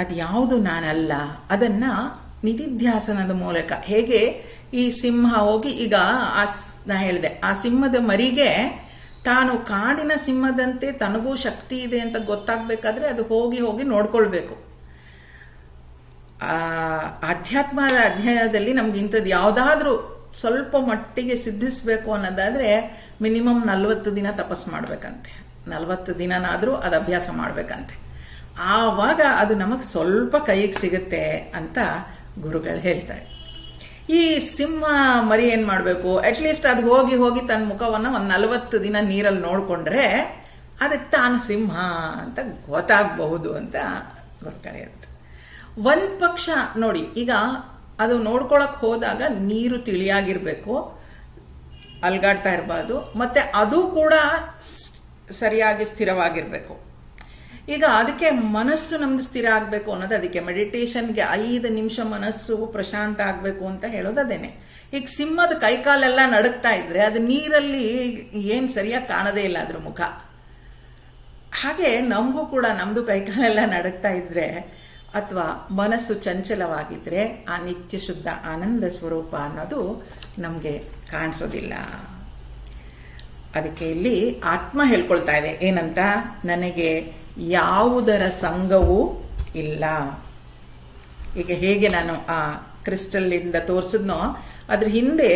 ಅದು ಯಾವುದು ನಾನಲ್ಲ, ಅದನ್ನು ನಿಧಿಧ್ಯಾಸನದ ಮೂಲಕ, ಹೇಗೆ ಈ ಸಿಂಹ ಹೋಗಿ, ಈಗ ನಾ ಹೇಳಿದೆ, ಆ ಸಿಂಹದ ಮರಿಗೆ ತಾನು ಕಾಡಿನ ಸಿಂಹದಂತೆ ತನಗೂ ಶಕ್ತಿ ಇದೆ ಅಂತ ಗೊತ್ತಾಗಬೇಕಾದ್ರೆ ಅದು ಹೋಗಿ ಹೋಗಿ ನೋಡ್ಕೊಳ್ಬೇಕು. ಆಧ್ಯಾತ್ಮದ ಅಧ್ಯಯನದಲ್ಲಿ ನಮ್ಗೆ ಇಂಥದ್ದು ಯಾವುದಾದ್ರೂ ಸ್ವಲ್ಪ ಮಟ್ಟಿಗೆ ಸಿದ್ಧಿಸಬೇಕು ಅನ್ನೋದಾದರೆ ಮಿನಿಮಮ್ 40 ದಿನ ತಪಸ್ಸು ಮಾಡಬೇಕಂತೆ. 40 ದಿನನಾದರೂ ಅದು ಅಭ್ಯಾಸ ಮಾಡಬೇಕಂತೆ. ಆವಾಗ ಅದು ನಮಗೆ ಸ್ವಲ್ಪ ಕೈಗೆ ಸಿಗುತ್ತೆ ಅಂತ ಗುರುಗಳು ಹೇಳ್ತಾರೆ. ಈ ಸಿಂಹ ಮರಿ ಏನು ಮಾಡಬೇಕು? ಅಟ್ಲೀಸ್ಟ್ ಅದು ಹೋಗಿ ಹೋಗಿ ತನ್ನ ಮುಖವನ್ನು ಒಂದು 40 ದಿನ ನೀರಲ್ಲಿ ನೋಡಿಕೊಂಡ್ರೆ ಅದಕ್ಕೆ ತಾನು ಸಿಂಹ ಅಂತ ಗೊತ್ತಾಗಬಹುದು ಅಂತ ಗುರುಗಳು ಹೇಳ್ತಾರೆ. ಒಂದು ಪಕ್ಷ ನೋಡಿ, ಈಗ ಅದು ನೋಡ್ಕೊಳಕ್ಕೆ ಹೋದಾಗ ನೀರು ತಿಳಿಯಾಗಿರಬೇಕು, ಅಲ್ಗಾಡ್ತಾ ಇರಬಾರ್ದು, ಮತ್ತು ಅದು ಕೂಡ ಸರಿಯಾಗಿ ಸ್ಥಿರವಾಗಿರಬೇಕು. ಈಗ ಅದಕ್ಕೆ ಮನಸ್ಸು ನಮ್ದು ಸ್ಥಿರ ಆಗಬೇಕು ಅನ್ನೋದು, ಅದಕ್ಕೆ ಮೆಡಿಟೇಷನ್ಗೆ 5 ನಿಮಿಷ ಮನಸ್ಸು ಪ್ರಶಾಂತ ಆಗಬೇಕು ಅಂತ ಹೇಳೋದು ಅದೇನೆ. ಈಗ ಸಿಂಹದ ಕೈಕಾಲೆಲ್ಲ ನಡುಗ್ತಾ ಇದ್ರೆ ಅದು ನೀರಲ್ಲಿ ಏನು ಸರಿಯಾಗಿ ಕಾಣದೇ ಇಲ್ಲ ಅದ್ರ ಮುಖ. ಹಾಗೆ ನಮಗೂ ಕೂಡ ನಮ್ಮದು ಕೈಕಾಲೆಲ್ಲ ನಡುಗ್ತಾ ಇದ್ರೆ ಅಥವಾ ಮನಸ್ಸು ಚಂಚಲವಾಗಿದ್ದರೆ ಆ ನಿತ್ಯ ಶುದ್ಧ ಆನಂದ ಸ್ವರೂಪ ಅನ್ನೋದು ನಮಗೆ ಕಾಣಿಸೋದಿಲ್ಲ. ಅದಕ್ಕೆ ಇಲ್ಲಿ ಆತ್ಮ ಹೇಳ್ಕೊಳ್ತಾ ಇದೆ ಏನಂತ, ನನಗೆ ಯಾವುದರ ಸಂಗವೂ ಇಲ್ಲ. ಈಗ ಹೇಗೆ ನಾನು ಆ ಕ್ರಿಸ್ಟಲ್ಲಿಂದ ತೋರಿಸಿದ್ನೋ ಅದ್ರ ಹಿಂದೆ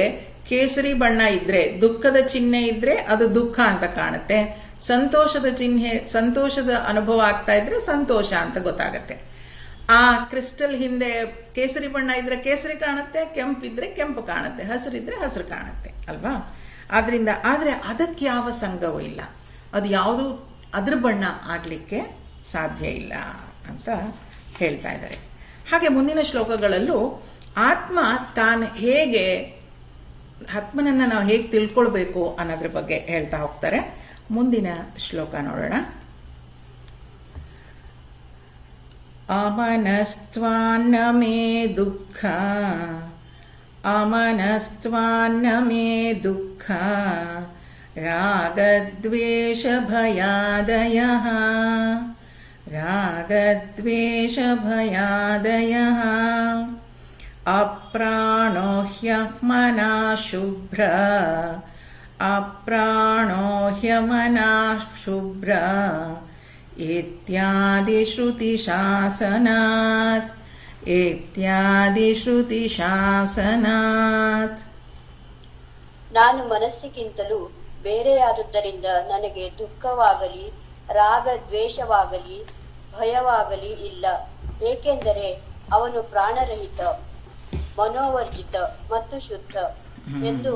ಕೇಸರಿ ಬಣ್ಣ ಇದ್ದರೆ, ದುಃಖದ ಚಿಹ್ನೆ ಇದ್ದರೆ ಅದು ದುಃಖ ಅಂತ ಕಾಣುತ್ತೆ, ಸಂತೋಷದ ಚಿಹ್ನೆ, ಸಂತೋಷದ ಅನುಭವ ಆಗ್ತಾ ಇದ್ರೆ ಸಂತೋಷ ಅಂತ ಗೊತ್ತಾಗತ್ತೆ. ಆ ಕ್ರಿಸ್ಟಲ್ ಹಿಂದೆ ಕೇಸರಿ ಬಣ್ಣ ಇದ್ರೆ ಕೇಸರಿ ಕಾಣುತ್ತೆ, ಕೆಂಪಿದ್ರೆ ಕೆಂಪು ಕಾಣುತ್ತೆ, ಹಸಿರಿದ್ರೆ ಹಸಿರು ಕಾಣುತ್ತೆ ಅಲ್ವಾ. ಆದ್ರಿಂದ ಆದರೆ ಅದಕ್ಕೆ ಯಾವ ಸಂಘವೂ ಇಲ್ಲ, ಅದು ಯಾವುದು ಅದ್ರ ಬಣ್ಣ ಆಗಲಿಕ್ಕೆ ಸಾಧ್ಯ ಇಲ್ಲ ಅಂತ ಹೇಳ್ತಾ ಇದ್ದಾರೆ. ಹಾಗೆ ಮುಂದಿನ ಶ್ಲೋಕಗಳಲ್ಲೂ ಆತ್ಮ ತಾನು ಹೇಗೆ, ಆತ್ಮನನ್ನು ನಾವು ಹೇಗೆ ತಿಳ್ಕೊಳ್ಬೇಕು ಅನ್ನೋದ್ರ ಬಗ್ಗೆ ಹೇಳ್ತಾ ಹೋಗ್ತಾರೆ. ಮುಂದಿನ ಶ್ಲೋಕ ನೋಡೋಣ. ಅಮನಸ್ತ್ವಾನ್ನ ಮೇ ದುಃಖ, ಅಮನಸ್ತ್ವಾನ್ನ ಮೇ ದುಃಖ, ರಾಗದ್ವೇಷ ಭಯಾದಯಃ, ರಾಗದ್ವೇಷ ಭಯಾದಯಃ, ಅಪ್ರಾಣೋ ಹ್ಯಮನಃ ಶುಭ್ರ, ಅಪ್ರಾಣೋ ಹ್ಯಮನಃ ಶುಭ್ರ, ಇತ್ಯಾದಿ ಶ್ರುತಿ ಶಾಸನಾತ್, ಇತ್ಯಾದಿ ಶ್ರುತಿ ಶಾಸನಾತ್. ನಾನು ಮನಸ್ಸಿಗಿಂತಲೂ ಬೇರೆಯಾದುದರಿಂದ ನನಗೆ ದುಃಖವಾಗಲಿ ರಾಗ ದ್ವೇಷವಾಗಲಿ ಭಯವಾಗಲಿ ಇಲ್ಲ, ಏಕೆಂದರೆ ಅವನು ಪ್ರಾಣರಹಿತ, ಮನೋವರ್ಜಿತ ಮತ್ತು ಶುದ್ಧ ಎಂದು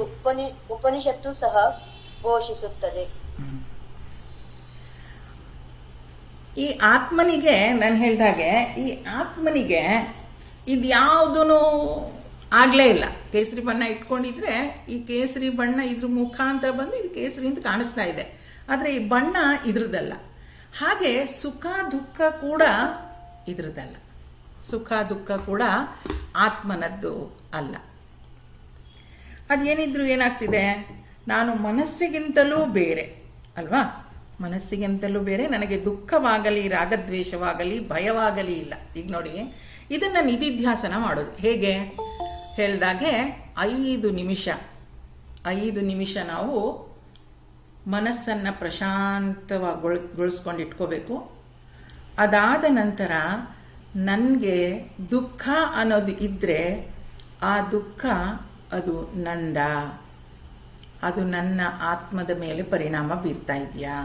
ಉಪನಿಷತ್ತು ಸಹ ಘೋಷಿಸುತ್ತದೆ. ಈ ಆತ್ಮನಿಗೆ ನಾನು ಹೇಳಿದಾಗೆ, ಈ ಆತ್ಮನಿಗೆ ಇದ್ಯಾವುದೂ ಆಗಲೇ ಇಲ್ಲ. ಕೇಸರಿ ಬಣ್ಣ ಇಟ್ಕೊಂಡಿದ್ರೆ ಈ ಕೇಸರಿ ಬಣ್ಣ ಇದ್ರ ಮುಖಾಂತರ ಬಂದು ಇದು ಕೇಸರಿ ಅಂತ ಕಾಣಿಸ್ತಾ ಇದೆ, ಆದರೆ ಈ ಬಣ್ಣ ಇದ್ರದ್ದಲ್ಲ. ಹಾಗೆ ಸುಖ ದುಃಖ ಕೂಡ ಇದ್ರದ್ದಲ್ಲ, ಸುಖ ದುಃಖ ಕೂಡ ಆತ್ಮನದ್ದು ಅಲ್ಲ. ಅದೇನಿದ್ರು ಏನಾಗ್ತಿದೆ, ನಾನು ಮನಸ್ಸಿಗಿಂತಲೂ ಬೇರೆ ಅಲ್ವಾ, ಮನಸ್ಸಿಗಿಂತಲೂ ಬೇರೆ, ನನಗೆ ದುಃಖವಾಗಲಿ ರಾಗದ್ವೇಷವಾಗಲಿ ಭಯವಾಗಲಿ ಇಲ್ಲ. ಈಗ ನೋಡಿ, ಇದನ್ನು ನಿಧಿಧ್ಯಾಸನ ಮಾಡೋದು ಹೇಗೆ ಹೇಳಿದಾಗೆ 5 ನಿಮಿಷ ನಾವು ಮನಸ್ಸನ್ನು ಪ್ರಶಾಂತವಾಗಿ ಇಟ್ಕೋಬೇಕು. ಅದಾದ ನಂತರ ನನಗೆ ದುಃಖ ಅನ್ನೋದು ಇದ್ದರೆ ಆ ದುಃಖ ಅದು ನಂದ, ಅದು ನನ್ನ ಆತ್ಮದ ಮೇಲೆ ಪರಿಣಾಮ ಬೀರ್ತಾ ಇದೆಯಾ,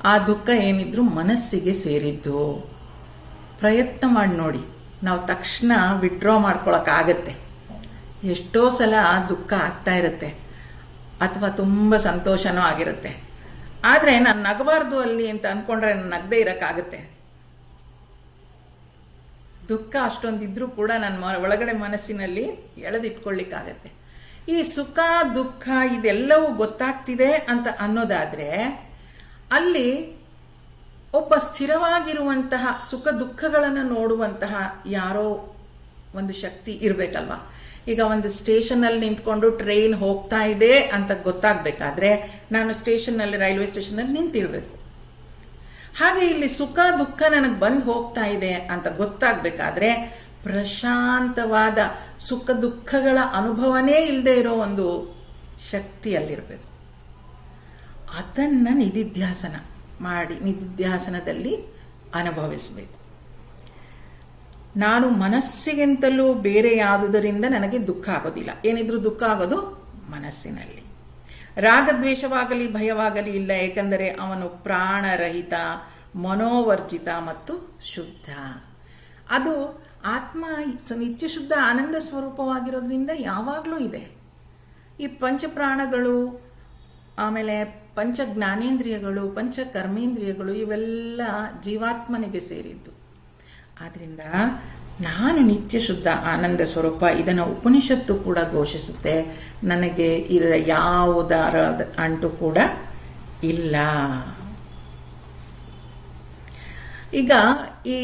ಆ ದುಃಖ ಏನಿದ್ರು ಮನಸ್ಸಿಗೆ ಸೇರಿದ್ದು. ಪ್ರಯತ್ನ ಮಾಡಿ ನೋಡಿ, ನಾವು ತಕ್ಷಣ ವಿಡ್ರಾ ಮಾಡ್ಕೊಳಕ್ಕಾಗತ್ತೆ. ಎಷ್ಟೋ ಸಲ ದುಃಖ ಆಗ್ತಾ ಇರುತ್ತೆ ಅಥವಾ ತುಂಬ ಸಂತೋಷನೂ ಆಗಿರುತ್ತೆ, ಆದರೆ ನಾನು ನಗಬಾರ್ದು ಅಲ್ಲಿ ಅಂತ ಅಂದ್ಕೊಂಡ್ರೆ ನಗದೇ ಇರೋಕ್ಕಾಗತ್ತೆ. ದುಃಖ ಅಷ್ಟೊಂದಿದ್ರೂ ಕೂಡ ನನ್ನ ಒಳಗಡೆ ಮನಸ್ಸಿನಲ್ಲಿ ಎಳೆದಿಟ್ಕೊಳ್ಳಿಕ್ಕಾಗತ್ತೆ. ಈ ಸುಖ ದುಃಖ ಇದೆಲ್ಲವೂ ಗೊತ್ತಾಗ್ತಿದೆ ಅಂತ ಅನ್ನೋದಾದರೆ ಅಲ್ಲಿ ಒಬ್ಬ ಸ್ಥಿರವಾಗಿರುವಂತಹ ಸುಖ ದುಃಖಗಳನ್ನು ನೋಡುವಂತಹ ಯಾರೋ ಒಂದು ಶಕ್ತಿ ಇರಬೇಕಲ್ವ. ಈಗ ಒಂದು ಸ್ಟೇಷನಲ್ಲಿ ನಿಂತ್ಕೊಂಡು ಟ್ರೈನ್ ಹೋಗ್ತಾ ಇದೆ ಅಂತ ಗೊತ್ತಾಗಬೇಕಾದ್ರೆ ನಾನು ಸ್ಟೇಷನ್ನಲ್ಲಿ, ರೈಲ್ವೆ ಸ್ಟೇಷನಲ್ಲಿ ನಿಂತಿರಬೇಕು. ಹಾಗೆ ಇಲ್ಲಿ ಸುಖ ದುಃಖ ನನಗೆ ಬಂದು ಹೋಗ್ತಾ ಇದೆ ಅಂತ ಗೊತ್ತಾಗಬೇಕಾದ್ರೆ ಪ್ರಶಾಂತವಾದ ಸುಖ ದುಃಖಗಳ ಅನುಭವನೇ ಇಲ್ಲದೆ ಇರೋ ಒಂದು ಶಕ್ತಿಯಲ್ಲಿರಬೇಕು. ಅದನ್ನು ನಿಧಿಧ್ಯಾಸನ ಮಾಡಿ ನಿಧಿಧ್ಯಾಸನದಲ್ಲಿ ಅನುಭವಿಸಬೇಕು. ನಾನು ಮನಸ್ಸಿಗಿಂತಲೂ ಬೇರೆಯಾದುದರಿಂದ ನನಗೆ ದುಃಖ ಆಗೋದಿಲ್ಲ. ಏನಿದ್ರೂ ದುಃಖ ಆಗೋದು ಮನಸ್ಸಿನಲ್ಲಿ. ರಾಗದ್ವೇಷವಾಗಲಿ ಭಯವಾಗಲಿ ಇಲ್ಲ, ಏಕೆಂದರೆ ಅವನು ಪ್ರಾಣರಹಿತ, ಮನೋವರ್ಜಿತ ಮತ್ತು ಶುದ್ಧ. ಅದು ಆತ್ಮ ನಿತ್ಯ ಶುದ್ಧ ಆನಂದ ಸ್ವರೂಪವಾಗಿರೋದ್ರಿಂದ ಯಾವಾಗಲೂ ಇದೆ. ಈ ಪಂಚಪ್ರಾಣಗಳು, ಆಮೇಲೆ ಪಂಚ ಜ್ಞಾನೇಂದ್ರಿಯಗಳು, ಪಂಚ ಕರ್ಮೇಂದ್ರಿಯಗಳು ಇವೆಲ್ಲ ಜೀವಾತ್ಮನಿಗೆ ಸೇರಿದ್ದು. ಆದ್ದರಿಂದ ನಾನು ನಿತ್ಯ ಶುದ್ಧ ಆನಂದ ಸ್ವರೂಪ. ಇದನ್ನು ಉಪನಿಷತ್ತು ಕೂಡ ಘೋಷಿಸುತ್ತೆ. ನನಗೆ ಇದರ ಯಾವುದರ ಅಂಟು ಕೂಡ ಇಲ್ಲ. ಈಗ ಈ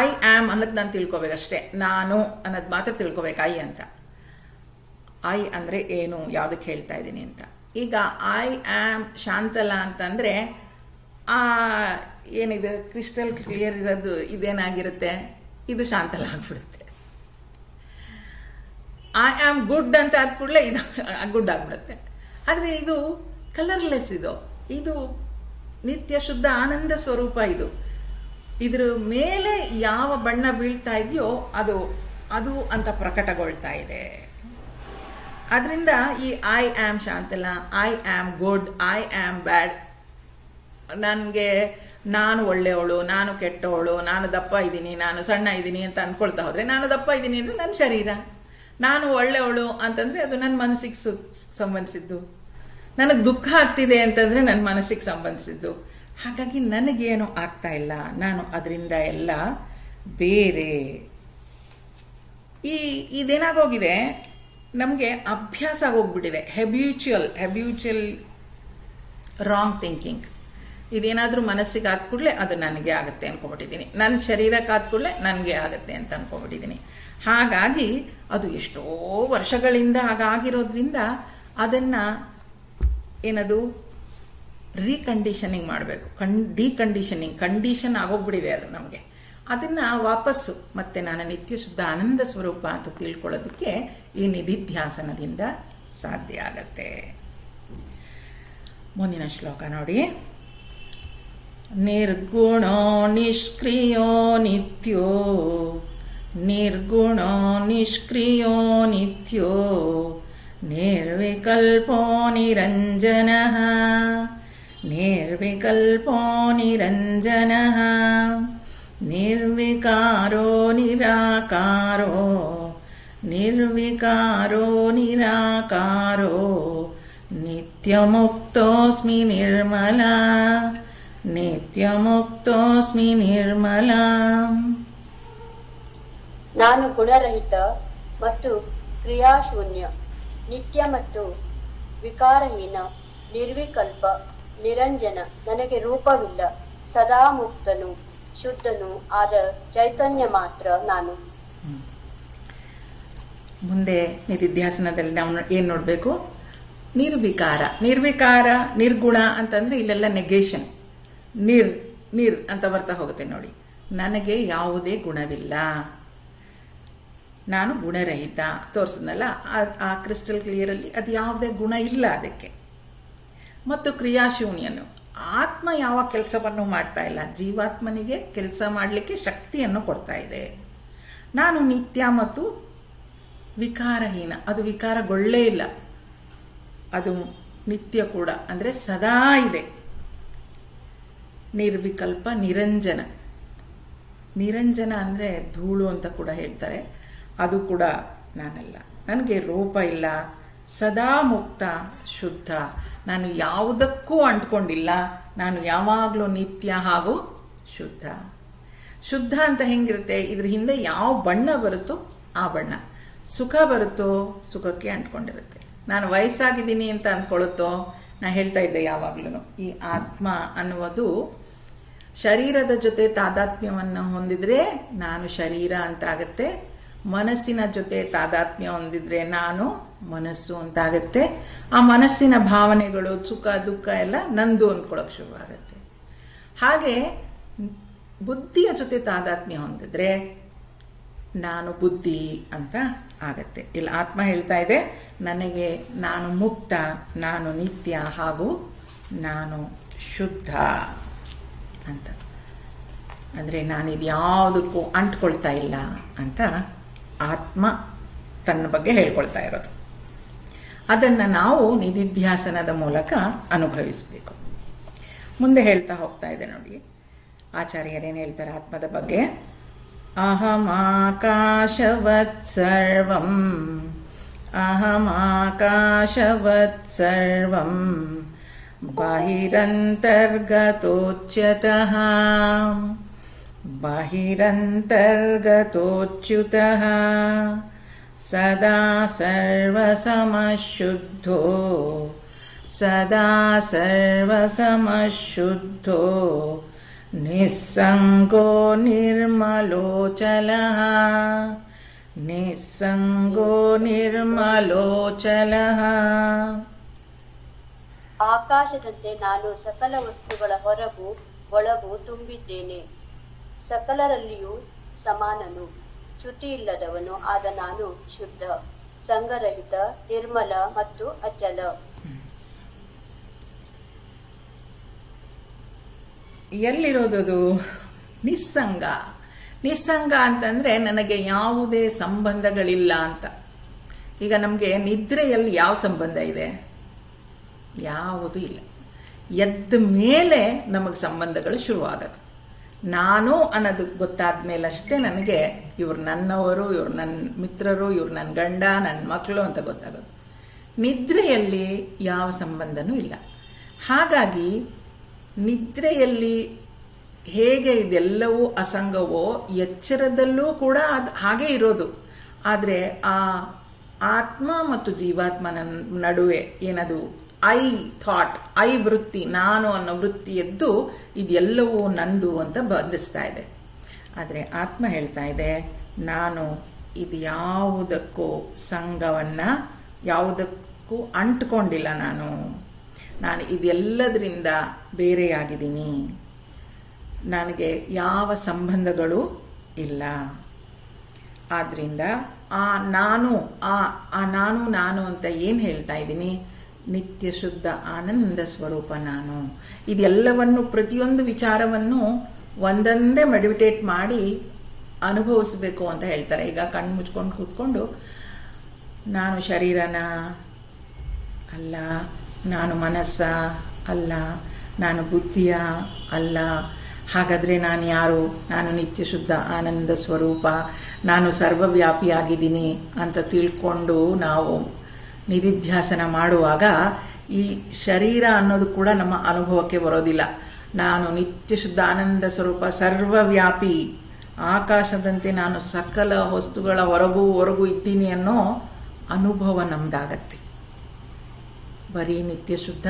ಐ ಆಮ್ ಅನ್ನೋದು ನಾನು ತಿಳ್ಕೊಬೇಕಷ್ಟೇ. ನಾನು ಅನ್ನೋದು ಮಾತ್ರ ತಿಳ್ಕೊಬೇಕು, ಐ ಅಂತ. ಐ ಅಂದರೆ ಏನು, ಯಾವುದಕ್ಕೆ ಹೇಳ್ತಾ ಇದ್ದೀನಿ ಅಂತ. ಈಗ ಐ ಆಮ್ ಶಾಂತಲಾ ಅಂತಂದರೆ ಏನಿದೆ ಕ್ರಿಸ್ಟಲ್ ಕ್ಲಿಯರ್ ಇರೋದು ಇದೇನಾಗಿರುತ್ತೆ, ಇದು ಶಾಂತಲಾ ಆಗ್ಬಿಡುತ್ತೆ. ಐ ಆಮ್ ಗುಡ್ ಅಂತ ಆದ ಕೂಡಲೇ ಇದು ಗುಡ್ ಆಗಿಬಿಡುತ್ತೆ. ಆದರೆ ಇದು ಕಲರ್ಲೆಸ್, ಇದು ನಿತ್ಯ ಶುದ್ಧ ಆನಂದ ಸ್ವರೂಪ. ಇದ್ರ ಮೇಲೆ ಯಾವ ಬಣ್ಣ ಬೀಳ್ತಾ ಇದೆಯೋ ಅದು ಅಂತ ಪ್ರಕಟಗೊಳ್ತಾ ಇದೆ. ಅದರಿಂದ ಈ I am Shantala, I am good, I am bad, ನಾನು ಒಳ್ಳೆಯವಳು, ನಾನು ಕೆಟ್ಟವಳು, ನಾನು ದಪ್ಪ ಇದ್ದೀನಿ, ನಾನು ಸಣ್ಣ ಇದ್ದೀನಿ ಅಂತ ಅಂದ್ಕೊಳ್ತಾ ಹೋದರೆ, ನಾನು ದಪ್ಪ ಇದ್ದೀನಿ ಅಂದರೆ ನನ್ನ ಶರೀರ, ನಾನು ಒಳ್ಳೆಯವಳು ಅಂತಂದರೆ ಅದು ನನ್ನ ಮನಸ್ಸಿಗೆ ಸಂಬಂಧಿಸಿದ್ದು, ನನಗೆ ದುಃಖ ಆಗ್ತಿದೆ ಅಂತಂದರೆ ನನ್ನ ಮನಸ್ಸಿಗೆ ಸಂಬಂಧಿಸಿದ್ದು. ಹಾಗಾಗಿ ನನಗೇನು ಆಗ್ತಾ ಇಲ್ಲ, ನಾನು ಅದರಿಂದ ಎಲ್ಲ ಬೇರೆ. ಇದೇನಾಗೋಗಿದೆ, ನಮಗೆ ಅಭ್ಯಾಸ ಆಗೋಗ್ಬಿಟ್ಟಿದೆ. ಹೆಬ್ಯೂಚುವಲ್ ರಾಂಗ್ ಥಿಂಕಿಂಗ್. ಇದೇನಾದರೂ ಮನಸ್ಸಿಗೆ ಆದ ಕೂಡಲೇ ಅದು ನನಗೆ ಆಗುತ್ತೆ ಅಂದ್ಕೊಬಿಟ್ಟಿದ್ದೀನಿ, ನನ್ನ ಶರೀರಕ್ಕೆ ಆದ ಕೂಡಲೇ ನನಗೆ ಆಗುತ್ತೆ ಅಂತ ಅಂದ್ಕೊಬಿಟ್ಟಿದ್ದೀನಿ. ಹಾಗಾಗಿ ಅದು ಎಷ್ಟೋ ವರ್ಷಗಳಿಂದ ಹಾಗಾಗಿರೋದ್ರಿಂದ ಅದನ್ನು ಏನದು ರೀಕಂಡೀಷನಿಂಗ್ ಮಾಡಬೇಕು. ಕಂಡೀಷನ್ ಆಗೋಗ್ಬಿಟ್ಟಿದೆ ಅದು ನಮಗೆ. ಅದನ್ನು ವಾಪಸ್ಸು ಮತ್ತೆ ನಾನು ನಿತ್ಯ ಶುದ್ಧ ಆನಂದ ಸ್ವರೂಪ ಅಂತ ತಿಳ್ಕೊಳ್ಳೋದಕ್ಕೆ ಈ ನಿಧಿಧ್ಯಾಸನದಿಂದ ಸಾಧ್ಯ ಆಗತ್ತೆ. ಮುಂದಿನ ಶ್ಲೋಕ ನೋಡಿ. ನಿರ್ಗುಣೋ ನಿಷ್ಕ್ರಿಯೋ ನಿತ್ಯೋ, ನಿರ್ಗುಣೋ ನಿಷ್ಕ್ರಿಯೋ ನಿತ್ಯೋ, ನಿರ್ವಿಕಲ್ಪೋ ನಿರಂಜನಃ, ನಿರ್ವಿಕಲ್ಪೋ ನಿರಂಜನಃ, ನಿರ್ವಿಕಾರೋ ನಿರಾಕಾರೋ, ನಿರ್ವಿಕಾರೋ ನಿರಾಕಾರೋ, ನಿತ್ಯಮುಕ್ತೋಸ್ಮಿ ನಿರ್ಮಲಾ, ನಿತ್ಯಮುಕ್ತೋಸ್ಮಿ ನಿರ್ಮಲಾ. ನಾನು ಗುಣರಹಿತ ಮತ್ತು ಕ್ರಿಯಾಶೂನ್ಯ, ನಿತ್ಯ ಮತ್ತು ವಿಕಾರಹೀನ, ನಿರ್ವಿಕಲ್ಪ, ನಿರಂಜನ, ನನಗೆ ರೂಪವಿಲ್ಲ, ಸದಾ ಮುಕ್ತನು ಶುದ್ಧನು ಆದ ಚೈತನ್ಯ ಮಾತ್ರ ನಾನು. ಮುಂದೆ ನಿಧಿಧ್ಯಾಸನದಲ್ಲಿ ನಾವು ಏನು ನೋಡಬೇಕು? ನಿರ್ವಿಕಾರ, ನಿರ್ಗುಣ ಅಂತಂದರೆ ಇಲ್ಲೆಲ್ಲ ನೆಗೇಷನ್. ನಿರ್ ಅಂತ ಬರ್ತಾ ಹೋಗುತ್ತೆ ನೋಡಿ. ನನಗೆ ಯಾವುದೇ ಗುಣವಿಲ್ಲ, ನಾನು ಗುಣರಹಿತ ತೋರಿಸಿದ್ನಲ್ಲ, ಆ ಕ್ರಿಸ್ಟಲ್ ಕ್ಲಿಯರಲ್ಲಿ ಅದು ಯಾವುದೇ ಗುಣ ಇಲ್ಲ ಅದಕ್ಕೆ. ಮತ್ತು ಕ್ರಿಯಾಶೂನ್ಯನು, ಆತ್ಮ ಯಾವ ಕೆಲಸವನ್ನು ಮಾಡ್ತಾ ಇಲ್ಲ, ಜೀವಾತ್ಮನಿಗೆ ಕೆಲಸ ಮಾಡಲಿಕ್ಕೆ ಶಕ್ತಿಯನ್ನು ಕೊಡ್ತಾ ಇದೆ. ನಾನು ನಿತ್ಯ ಮತ್ತು ವಿಕಾರಹೀನ, ಅದು ವಿಕಾರಗೊಳ್ಳೇ ಇಲ್ಲ, ಅದು ನಿತ್ಯ ಕೂಡ, ಅಂದರೆ ಸದಾ ಇದೆ. ನಿರ್ವಿಕಲ್ಪ, ನಿರಂಜನ. ನಿರಂಜನ ಅಂದರೆ ಧೂಳು ಅಂತ ಕೂಡ ಹೇಳ್ತಾರೆ, ಅದು ಕೂಡ ನಾನಲ್ಲ. ನನಗೆ ರೂಪ ಇಲ್ಲ, ಸದಾ ಮುಕ್ತ, ಶುದ್ಧ, ನಾನು ಯಾವುದಕ್ಕೂ ಅಂಟ್ಕೊಂಡಿಲ್ಲ, ನಾನು ಯಾವಾಗಲೂ ನಿತ್ಯ ಹಾಗೂ ಶುದ್ಧ. ಶುದ್ಧ ಅಂತ ಹೆಂಗಿರುತ್ತೆ, ಇದ್ರ ಹಿಂದೆ ಯಾವ ಬಣ್ಣ ಬರುತ್ತೋ ಆ ಬಣ್ಣ. ಸುಖ ಬರುತ್ತೋ ಸುಖಕ್ಕೆ ಅಂಟ್ಕೊಂಡಿರುತ್ತೆ. ನಾನು ವಯಸ್ಸಾಗಿದ್ದೀನಿ ಅಂತ ಅಂದ್ಕೊಳ್ಳುತ್ತೋ, ನಾನು ಹೇಳ್ತಾ ಇದ್ದೆ ಯಾವಾಗಲೂ, ಈ ಆತ್ಮ ಅನ್ನುವುದು ಶರೀರದ ಜೊತೆ ತಾದಾತ್ಮ್ಯವನ್ನು ಹೊಂದಿದ್ರೆ ನಾನು ಶರೀರ ಅಂತಾಗತ್ತೆ, ಮನಸ್ಸಿನ ಜೊತೆ ತಾದಾತ್ಮ್ಯ ಹೊಂದಿದ್ರೆ ನಾನು ಮನಸ್ಸು ಅಂತಾಗತ್ತೆ. ಆ ಮನಸ್ಸಿನ ಭಾವನೆಗಳು, ಸುಖ ದುಃಖ ಎಲ್ಲ ನಂದು ಅಂದ್ಕೊಳ್ಳೋಕೆ ಶುರುವಾಗತ್ತೆ. ಹಾಗೆ ಬುದ್ಧಿಯ ಜೊತೆ ತಾದಾತ್ಮ್ಯ ಹೊಂದಿದ್ರೆ ನಾನು ಬುದ್ಧಿ ಅಂತ ಆಗತ್ತೆ. ಇಲ್ಲಿ ಆತ್ಮ ಹೇಳ್ತಾ ಇದೆ, ನನಗೆ ನಾನು ಮುಕ್ತ, ನಾನು ನಿತ್ಯ ಹಾಗೂ ನಾನು ಶುದ್ಧ ಅಂತ. ಅಂದರೆ ನಾನಿದು ಯಾವುದಕ್ಕೂ ಅಂಟ್ಕೊಳ್ತಾ ಇಲ್ಲ ಅಂತ ಆತ್ಮ ತನ್ನ ಬಗ್ಗೆ ಹೇಳ್ಕೊಳ್ತಾ ಇರೋದು. ಅದನ್ನು ನಾವು ನಿಧಿಧ್ಯಾಸನದ ಮೂಲಕ ಅನುಭವಿಸಬೇಕು. ಮುಂದೆ ಹೇಳ್ತಾ ಹೋಗ್ತಾ ಇದೆ ನೋಡಿ, ಆಚಾರ್ಯರೇನು ಹೇಳ್ತಾರೆ ಆತ್ಮದ ಬಗ್ಗೆ. ಅಹಮಾಕಾಶವತ್ ಸರ್ವಂ, ಅಹಮಾಕಾಶವತ್ ಸರ್ವಂ, ಬಹಿರಂತರ್ಗತೋಚ್ಯತಃ, ಬಹಿರಂತರ್ಗತೋಚ್ಯುತಃ ಸದಾ ಸರ್ವಸಮಶುದ್ಧೋ ಸದಾ ಸರ್ವಸಮಶುದ್ಧೋ ನಿಸ್ಸಂಗೋ ನಿರ್ಮಲೋಚಲಃ ನಿಸ್ಸಂಗೋ ನಿರ್ಮಲೋಚಲಃ. ಆಕಾಶದಂತೆ ನಾನು ಸಕಲ ವಸ್ತುಗಳ ಹೊರಗೂ ಒಳಗೂ ತುಂಬಿದ್ದೇನೆ. ಸಕಲರಲ್ಲಿಯೂ ಸಮಾನನು, ಚ್ಯುತಿ ಇಲ್ಲದವನು ಆದ ನಾನು ಶುದ್ಧ, ಸಂಗರಹಿತ, ನಿರ್ಮಲ ಮತ್ತು ಅಚಲ. ಎಲ್ಲಿರೋದದು? ನಿಸ್ಸಂಗ. ನಿಸ್ಸಂಗ ಅಂತಂದ್ರೆ ನನಗೆ ಯಾವುದೇ ಸಂಬಂಧಗಳಿಲ್ಲ ಅಂತ. ಈಗ ನಮಗೆ ನಿದ್ರೆಯಲ್ಲಿ ಯಾವ ಸಂಬಂಧ ಇದೆ? ಯಾವುದೂ ಇಲ್ಲ. ಎದ್ದ ಮೇಲೆ ನಮಗೆ ಸಂಬಂಧಗಳು ಶುರುವಾಗದು. ನಾನು ಅನ್ನೋದು ಗೊತ್ತಾದ ಮೇಲಷ್ಟೇ ನನಗೆ ಇವ್ರು ನನ್ನವರು, ಇವ್ರು ನನ್ನ ಮಿತ್ರರು, ಇವ್ರು ನನ್ನ ಗಂಡ, ನನ್ನ ಮಕ್ಕಳು ಅಂತ ಗೊತ್ತಾಗೋದು. ನಿದ್ರೆಯಲ್ಲಿ ಯಾವ ಸಂಬಂಧನೂ ಇಲ್ಲ. ಹಾಗಾಗಿ ನಿದ್ರೆಯಲ್ಲಿ ಹೇಗೆ ಇದೆಲ್ಲವೂ ಅಸಂಗವೋ ಎಚ್ಚರದಲ್ಲೂ ಕೂಡ ಅದು ಹಾಗೇ ಇರೋದು. ಆದರೆ ಆ ಆತ್ಮ ಮತ್ತು ಜೀವಾತ್ಮನ ನಡುವೆ ಏನದು ಐ ಥಾಟ್, ಐ ವೃತ್ತಿ, ನಾನು ಅನ್ನೋ ವೃತ್ತಿ ಎದ್ದು ಇದೆಲ್ಲವೂ ನಂದು ಅಂತ ಬಂಧಿಸ್ತಾ ಇದೆ. ಆದರೆ ಆತ್ಮ ಹೇಳ್ತಾ ಇದೆ, ನಾನು ಇದು ಯಾವುದಕ್ಕೂ ಸಂಘವನ್ನು ಯಾವುದಕ್ಕೂ ಅಂಟ್ಕೊಂಡಿಲ್ಲ. ನಾನು ಇದೆಲ್ಲದರಿಂದ ಬೇರೆಯಾಗಿದ್ದೀನಿ. ನನಗೆ ಯಾವ ಸಂಬಂಧಗಳು ಇಲ್ಲ. ಆದ್ದರಿಂದ ಆ ನಾನು ನಾನು ಅಂತ ಏನು ಹೇಳ್ತಾ ಇದ್ದೀನಿ? ನಿತ್ಯ ಶುದ್ಧ ಆನಂದ ಸ್ವರೂಪ ನಾನು. ಇದೆಲ್ಲವನ್ನು, ಪ್ರತಿಯೊಂದು ವಿಚಾರವನ್ನು ಒಂದೊಂದೇ ಮೆಡಿಟೇಟ್ ಮಾಡಿ ಅನುಭವಿಸಬೇಕು ಅಂತ ಹೇಳ್ತಾರೆ. ಈಗ ಕಣ್ಣು ಮುಚ್ಕೊಂಡು ಕೂತ್ಕೊಂಡು ನಾನು ಶರೀರನ ಅಲ್ಲ, ನಾನು ಮನಸ್ಸ ಅಲ್ಲ, ನಾನು ಬುದ್ಧಿಯ ಅಲ್ಲ, ಹಾಗಾದರೆ ನಾನು ಯಾರು? ನಾನು ನಿತ್ಯ ಶುದ್ಧ ಆನಂದ ಸ್ವರೂಪ, ನಾನು ಸರ್ವವ್ಯಾಪಿಯಾಗಿದ್ದೀನಿ ಅಂತ ತಿಳ್ಕೊಂಡು ನಾವು ನಿಧಿಧ್ಯಾಸನ ಮಾಡುವಾಗ ಈ ಶರೀರ ಅನ್ನೋದು ಕೂಡ ನಮ್ಮ ಅನುಭವಕ್ಕೆ ಬರೋದಿಲ್ಲ. ನಾನು ನಿತ್ಯ ಶುದ್ಧ ಆನಂದ ಸ್ವರೂಪ, ಸರ್ವವ್ಯಾಪಿ, ಆಕಾಶದಂತೆ ನಾನು ಸಕಲ ವಸ್ತುಗಳ ಹೊರಗೂ ಇದ್ದೀನಿ ಅನ್ನೋ ಅನುಭವ ನಮ್ದಾಗತ್ತೆ. ಬರೀ ನಿತ್ಯ ಶುದ್ಧ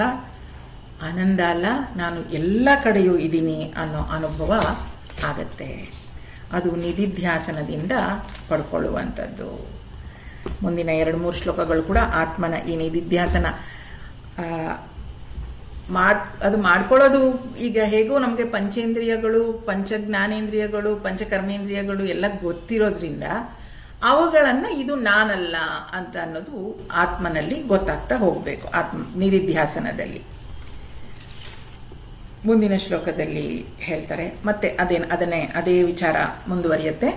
ಆನಂದ ಅಲ್ಲ, ನಾನು ಎಲ್ಲ ಕಡೆಯೂ ಇದ್ದೀನಿ ಅನ್ನೋ ಅನುಭವ ಆಗತ್ತೆ. ಅದು ನಿಧಿಧ್ಯಾಸನದಿಂದ ಪಡ್ಕೊಳ್ಳುವಂಥದ್ದು. ಮುಂದಿನ 2-3 ಶ್ಲೋಕಗಳು ಕೂಡ ಆತ್ಮನ ಈ ನಿಧಿಧ್ಯಾಸನ ಅದು ಮಾಡ್ಕೊಳ್ಳೋದು. ಈಗ ಹೇಗೋ ನಮಗೆ ಪಂಚೇಂದ್ರಿಯಗಳು, ಪಂಚಜ್ಞಾನೇಂದ್ರಿಯಗಳು, ಪಂಚಕರ್ಮೇಂದ್ರಿಯಗಳು ಎಲ್ಲ ಗೊತ್ತಿರೋದ್ರಿಂದ ಅವುಗಳನ್ನು ಇದು ನಾನಲ್ಲ ಅಂತ ಅನ್ನೋದು ಆತ್ಮನಲ್ಲಿ ಗೊತ್ತಾಗ್ತಾ ಹೋಗಬೇಕು ನಿಧಿಧ್ಯಾಸನದಲ್ಲಿ. ಮುಂದಿನ ಶ್ಲೋಕದಲ್ಲಿ ಹೇಳ್ತಾರೆ, ಮತ್ತೆ ಅದೇ ವಿಚಾರ ಮುಂದುವರಿಯುತ್ತೆ.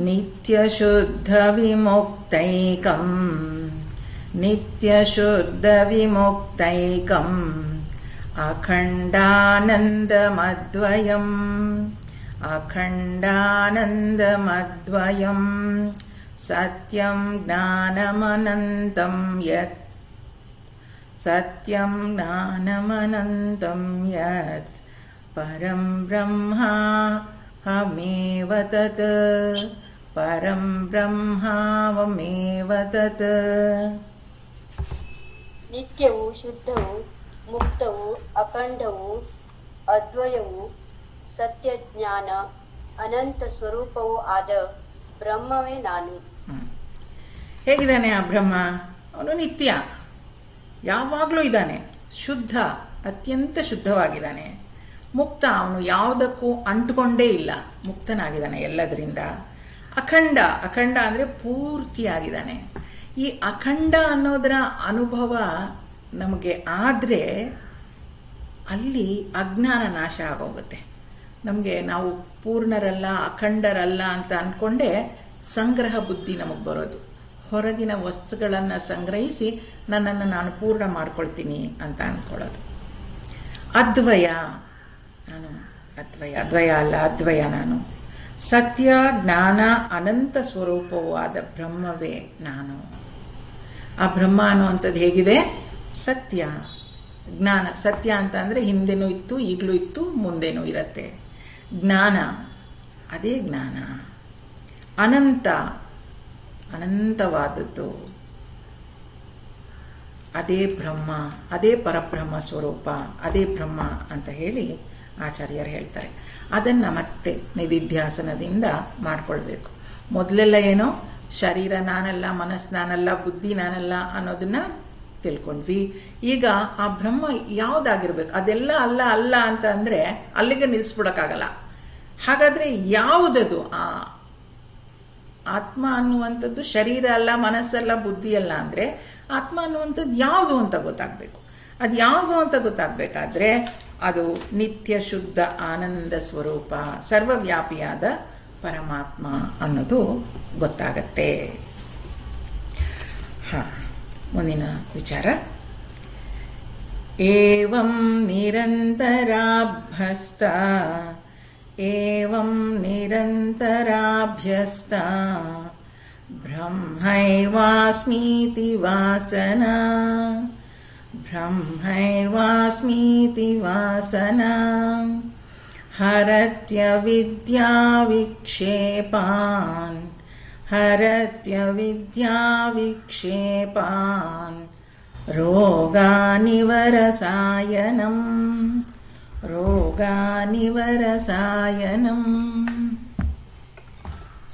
ನಿತ್ಯ ಶುದ್ಧ ವಿಮುಕ್ತೈಕಂ ನಿತ್ಯ ಶುದ್ಧ ವಿಮುಕ್ತೈಕಂ ಅಖಂಡಾನಂದಮದ್ವಯಂ ಅಖಂಡಾನಂದಮದ್ವಯಂ ಸತ್ಯಂ ಜ್ಞಾನಮನಂತಂ ಯತ್ ಸತ್ಯಂ ಜ್ಞಾನಮನಂತಂ ಯತ್ ಪರಂ ಬ್ರಹ್ಮಾಹಮೇವ ತತ್ ಪರಂ ಬ್ರಹ್ಮಾವಮೇವ ತತ್. ನಿತ್ಯವು, ಶುದ್ಧವು, ಮುಕ್ತವು, ಅಖಂಡವು, ಅದ್ವಯವು, ಸತ್ಯ ಜ್ಞಾನ ಅನಂತ ಸ್ವರೂಪವೂ ಆದ ಬ್ರಹ್ಮವೇ ನಾನು. ಹೇಗಿದ್ದಾನೆ ಆ ಬ್ರಹ್ಮ? ಅವನು ನಿತ್ಯ, ಯಾವಾಗಲೂ ಇದ್ದಾನೆ. ಶುದ್ಧ, ಅತ್ಯಂತ ಶುದ್ಧವಾಗಿದ್ದಾನೆ. ಮುಕ್ತ, ಅವನು ಯಾವುದಕ್ಕೂ ಅಂಟುಕೊಂಡೇ ಇಲ್ಲ, ಮುಕ್ತನಾಗಿದ್ದಾನೆ ಎಲ್ಲದರಿಂದ. ಅಖಂಡ, ಅಖಂಡ ಅಂದರೆ ಪೂರ್ತಿಯಾಗಿದ್ದಾನೆ. ಈ ಅಖಂಡ ಅನ್ನೋದರ ಅನುಭವ ನಮಗೆ ಆದರೆ ಅಲ್ಲಿ ಅಜ್ಞಾನ ನಾಶ ಆಗೋಗುತ್ತೆ. ನಮಗೆ ನಾವು ಪೂರ್ಣರಲ್ಲ, ಅಖಂಡರಲ್ಲ ಅಂತ ಅಂದ್ಕೊಂಡೇ ಸಂಗ್ರಹ ಬುದ್ಧಿ ನಮಗೆ ಬರೋದು. ಹೊರಗಿನ ವಸ್ತುಗಳನ್ನು ಸಂಗ್ರಹಿಸಿ ನನ್ನನ್ನು ನಾನು ಪೂರ್ಣ ಮಾಡ್ಕೊಳ್ತೀನಿ ಅಂತ ಅಂದ್ಕೊಳ್ಳೋದು. ಅದ್ವಯ, ನಾನು ಅದ್ವಯ ಅಲ್ಲ, ಅದ್ವಯ ನಾನು. ಸತ್ಯ ಜ್ಞಾನ ಅನಂತ ಸ್ವರೂಪವೂ ಆದ ಬ್ರಹ್ಮವೇ ನಾನು. ಆ ಬ್ರಹ್ಮ ಅನ್ನುವಂಥದ್ದು ಹೇಗಿದೆ? ಸತ್ಯ ಜ್ಞಾನ. ಸತ್ಯ ಅಂತ ಅಂದರೆ ಹಿಂದೆನೂ ಇತ್ತು, ಈಗಲೂ ಇತ್ತು, ಮುಂದೆನೂ ಇರುತ್ತೆ. ಜ್ಞಾನ ಅದೇ ಜ್ಞಾನ, ಅನಂತವಾದದ್ದು ಅದೇ ಬ್ರಹ್ಮ, ಅದೇ ಪರಬ್ರಹ್ಮ ಸ್ವರೂಪ, ಅದೇ ಬ್ರಹ್ಮ ಅಂತ ಹೇಳಿ ಆಚಾರ್ಯರು ಹೇಳ್ತಾರೆ. ಅದನ್ನು ಮತ್ತೆ ನಿಧಿಧ್ಯಾಸನದಿಂದ ಮಾಡ್ಕೊಳ್ಬೇಕು. ಮೊದಲೆಲ್ಲ ಏನೋ ಶರೀರ ನಾನಲ್ಲ, ಮನಸ್ಸು ನಾನಲ್ಲ, ಬುದ್ಧಿ ನಾನಲ್ಲ ಅನ್ನೋದನ್ನ ತಿಳ್ಕೊಂಡ್ವಿ. ಈಗ ಆ ಬ್ರಹ್ಮ ಯಾವುದಾಗಿರ್ಬೇಕು, ಅದೆಲ್ಲ ಅಲ್ಲ ಅಲ್ಲ ಅಂತ ಅಂದರೆ ಅಲ್ಲಿಗೆ ನಿಲ್ಲಿಸ್ಬಿಡೋಕ್ಕಾಗಲ್ಲ. ಹಾಗಾದರೆ ಯಾವುದದು ಆ ಆತ್ಮ ಅನ್ನುವಂಥದ್ದು? ಶರೀರ ಅಲ್ಲ, ಮನಸ್ಸಲ್ಲ, ಬುದ್ಧಿ ಅಲ್ಲ ಅಂದರೆ ಆತ್ಮ ಅನ್ನುವಂಥದ್ದು ಯಾವುದು ಅಂತ ಗೊತ್ತಾಗಬೇಕು. ಅದು ಯಾವುದು ಅಂತ ಗೊತ್ತಾಗಬೇಕಾದ್ರೆ ಅದು ನಿತ್ಯ ಶುದ್ಧ ಆನಂದ ಸ್ವರೂಪ, ಸರ್ವವ್ಯಾಪಿಯಾದ ಪರಮಾತ್ಮ ಅನ್ನೋದು ಗೊತ್ತಾಗತ್ತೆ. ಮುಂದಿನ ವಿಚಾರ. ಏವಂ ನಿರಂತರಾಭ್ಯಸ್ತ ಏವಂ ನಿರಂತರಾಭ್ಯಸ್ತ ಬ್ರಹ್ಮೈವಾಸ್ಮೀತಿ ವಾಸನಾ ಬ್ರಹ್ಮೈವಾಸ್ಮೀತಿ ವಾಸನಾ ಹರತ್ಯ ವಿದ್ಯಾ ವಿಕ್ಷೇಪಾನ್ ಹರತ್ಯ ವಿದ್ಯಾ ವಿಕ್ಷೇಪಾನ್ ರೋಗಾನಿವರಸಾಯನಂ ರೋಗಾನಿವರಸಾಯನಂ.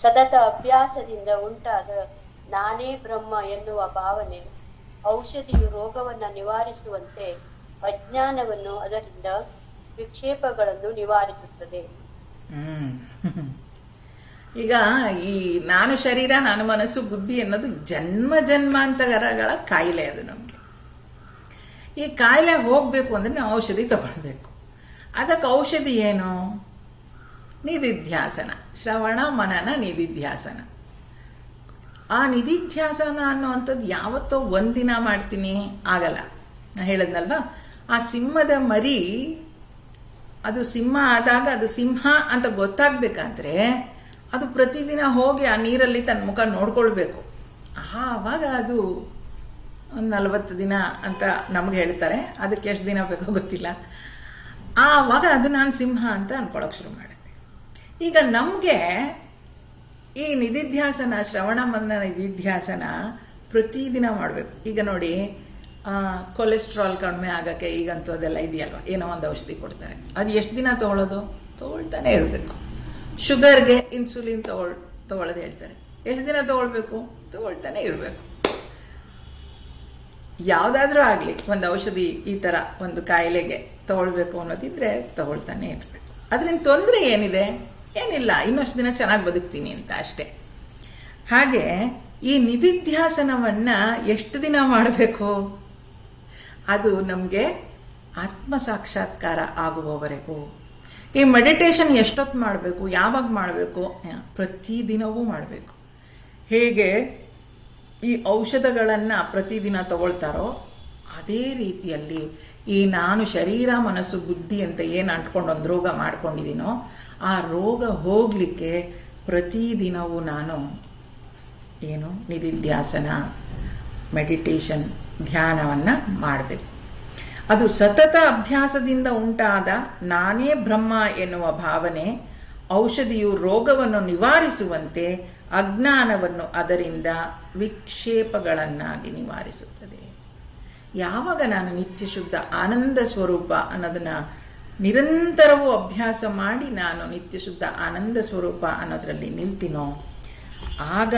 ಸತತ ಅಭ್ಯಾಸದಿಂದ ಉಂಟಾದ ನಾನೇ ಬ್ರಹ್ಮ ಎನ್ನುವ ಭಾವನೆ ಔಷಧಿಯು ರೋಗವನ್ನು ನಿವಾರಿಸುವಂತೆ ಅಜ್ಞಾನವನ್ನು, ಅದರಿಂದ ವಿಕ್ಷೇಪಗಳನ್ನು ನಿವಾರಿಸುತ್ತದೆ. ಈಗ ಈ ನಾನು ಶರೀರ, ನಾನು ಮನಸ್ಸು, ಬುದ್ಧಿ ಅನ್ನೋದು ಜನ್ಮ ಜನ್ಮಾಂತರಗಳ ಕಾಯಿಲೆ. ಅದು ನಮಗೆ ಈ ಕಾಯಿಲೆ ಹೋಗಬೇಕು ಅಂದರೆ ನಾವು ಔಷಧಿ ತಗೊಳ್ಬೇಕು. ಅದಕ್ಕೆ ಔಷಧಿ ಏನು? ನಿಧಿಧ್ಯಾಸನ, ಶ್ರವಣ ಮನನ ನಿಧಿಧ್ಯಾಸನ. ಆ ನಿಧಿಧ್ಯಾಸನ ಅನ್ನುವಂಥದ್ದು ಯಾವತ್ತೋ ಒಂದಿನ ಮಾಡ್ತೀನಿ ಆಗಲ್ಲ. ನಾನು ಹೇಳಿದ್ನಲ್ವ, ಆ ಸಿಂಹದ ಮರಿ ಅದು ಸಿಂಹ ಆದಾಗ ಅದು ಸಿಂಹ ಅಂತ ಗೊತ್ತಾಗಬೇಕಂದ್ರೆ ಅದು ಪ್ರತಿದಿನ ಹೋಗಿ ಆ ನೀರಲ್ಲಿ ತನ್ನ ಮುಖ ನೋಡ್ಕೊಳ್ಬೇಕು. ಆವಾಗ ಅದು ಒಂದು 40 ದಿನ ಅಂತ ನಮ್ಗೆ ಹೇಳ್ತಾರೆ, ಅದಕ್ಕೆ ಎಷ್ಟು ದಿನ ಬೇಕೋ ಗೊತ್ತಿಲ್ಲ. ಆವಾಗ ಅದು ನಾನು ಸಿಂಹ ಅಂತ ಅನ್ಕೊಳಕ್ಕೆ ಶುರು ಮಾಡುತ್ತೆ. ಈಗ ನಮಗೆ ಈ ನಿಧಿಧ್ಯಾಸನ, ಶ್ರವಣ ಮನನ ನಿಧಿಧ್ಯಾಸನ ಪ್ರತಿದಿನ ಮಾಡಬೇಕು. ಈಗ ನೋಡಿ, ಕೊಲೆಸ್ಟ್ರಾಲ್ ಕಡಿಮೆ ಆಗೋಕ್ಕೆ ಈಗಂತೂ ಅದೆಲ್ಲ ಇದೆಯಲ್ವ, ಏನೋ ಒಂದು ಔಷಧಿ ಕೊಡ್ತಾರೆ. ಅದು ಎಷ್ಟು ದಿನ ತೊಗೊಳ್ಳೋದು? ತೊಗೊಳ್ತಾನೆ ಇರಬೇಕು. ಶುಗರ್ಗೆ ಇನ್ಸುಲಿನ್ ತೊಗೊಳ್ಳೋದು ಹೇಳ್ತಾರೆ, ಎಷ್ಟು ದಿನ ತೊಗೊಳ್ಬೇಕು? ತೊಗೊಳ್ತಾನೆ ಇರಬೇಕು. ಯಾವುದಾದ್ರೂ ಆಗಲಿ ಒಂದು ಔಷಧಿ ಈ ಥರ ಒಂದು ಕಾಯಿಲೆಗೆ ತೊಗೊಳ್ಬೇಕು ಅನ್ನೋದಿದ್ರೆ ತೊಗೊಳ್ತಾನೆ ಇರಬೇಕು. ಅದರಿಂದ ತೊಂದರೆ ಏನಿದೆ? ಏನಿಲ್ಲ, ಇನ್ನಷ್ಟು ದಿನ ಚೆನ್ನಾಗಿ ಬದುಕ್ತೀನಿ ಅಂತ ಅಷ್ಟೇ. ಹಾಗೆ ಈ ನಿಧಿಧ್ಯಾಸನವನ್ನು ಎಷ್ಟು ದಿನ ಮಾಡಬೇಕು? ಅದು ನಮಗೆ ಆತ್ಮ ಸಾಕ್ಷಾತ್ಕಾರ ಆಗುವವರೆಗೂ. ಈ ಮೆಡಿಟೇಷನ್ ಎಷ್ಟೊತ್ತು ಮಾಡಬೇಕು, ಯಾವಾಗ ಮಾಡಬೇಕು? ಪ್ರತಿದಿನವೂ ಮಾಡಬೇಕು. ಹೇಗೆ ಈ ಔಷಧಗಳನ್ನು ಪ್ರತಿದಿನ ತಗೊಳ್ತಾರೋ ಅದೇ ರೀತಿಯಲ್ಲಿ ಈ ನಾನು ಶರೀರ ಮನಸ್ಸು ಬುದ್ಧಿ ಅಂತ ಏನು ಅಂಟ್ಕೊಂಡು ಒಂದು ರೋಗ ಮಾಡ್ಕೊಂಡಿದ್ದೀನೋ ಆ ರೋಗ ಹೋಗಲಿಕ್ಕೆ ಪ್ರತಿದಿನವೂ ನಾನು ಏನು ನಿಧಿಧ್ಯಾಸನ, ಮೆಡಿಟೇಷನ್, ಧ್ಯಾನವನ್ನು ಮಾಡಬೇಕು. ಅದು ಸತತ ಅಭ್ಯಾಸದಿಂದ ಉಂಟಾದ ನಾನೇ ಬ್ರಹ್ಮ ಎನ್ನುವ ಭಾವನೆ ಔಷಧಿಯು ರೋಗವನ್ನು ನಿವಾರಿಸುವಂತೆ ಅಜ್ಞಾನವನ್ನು ಅದರಿಂದ ವಿಕ್ಷೇಪಗಳನ್ನಾಗಿ ನಿವಾರಿಸುತ್ತದೆ. ಯಾವಾಗ ನಾನು ನಿತ್ಯ ಶುದ್ಧ ಆನಂದ ಸ್ವರೂಪ ಅನ್ನೋದನ್ನು ನಿರಂತರವೂ ಅಭ್ಯಾಸ ಮಾಡಿ ನಾನು ನಿತ್ಯ ಶುದ್ಧ ಆನಂದ ಸ್ವರೂಪ ಅನ್ನೋದರಲ್ಲಿ ನಿಲ್ತೀನೋ ಆಗ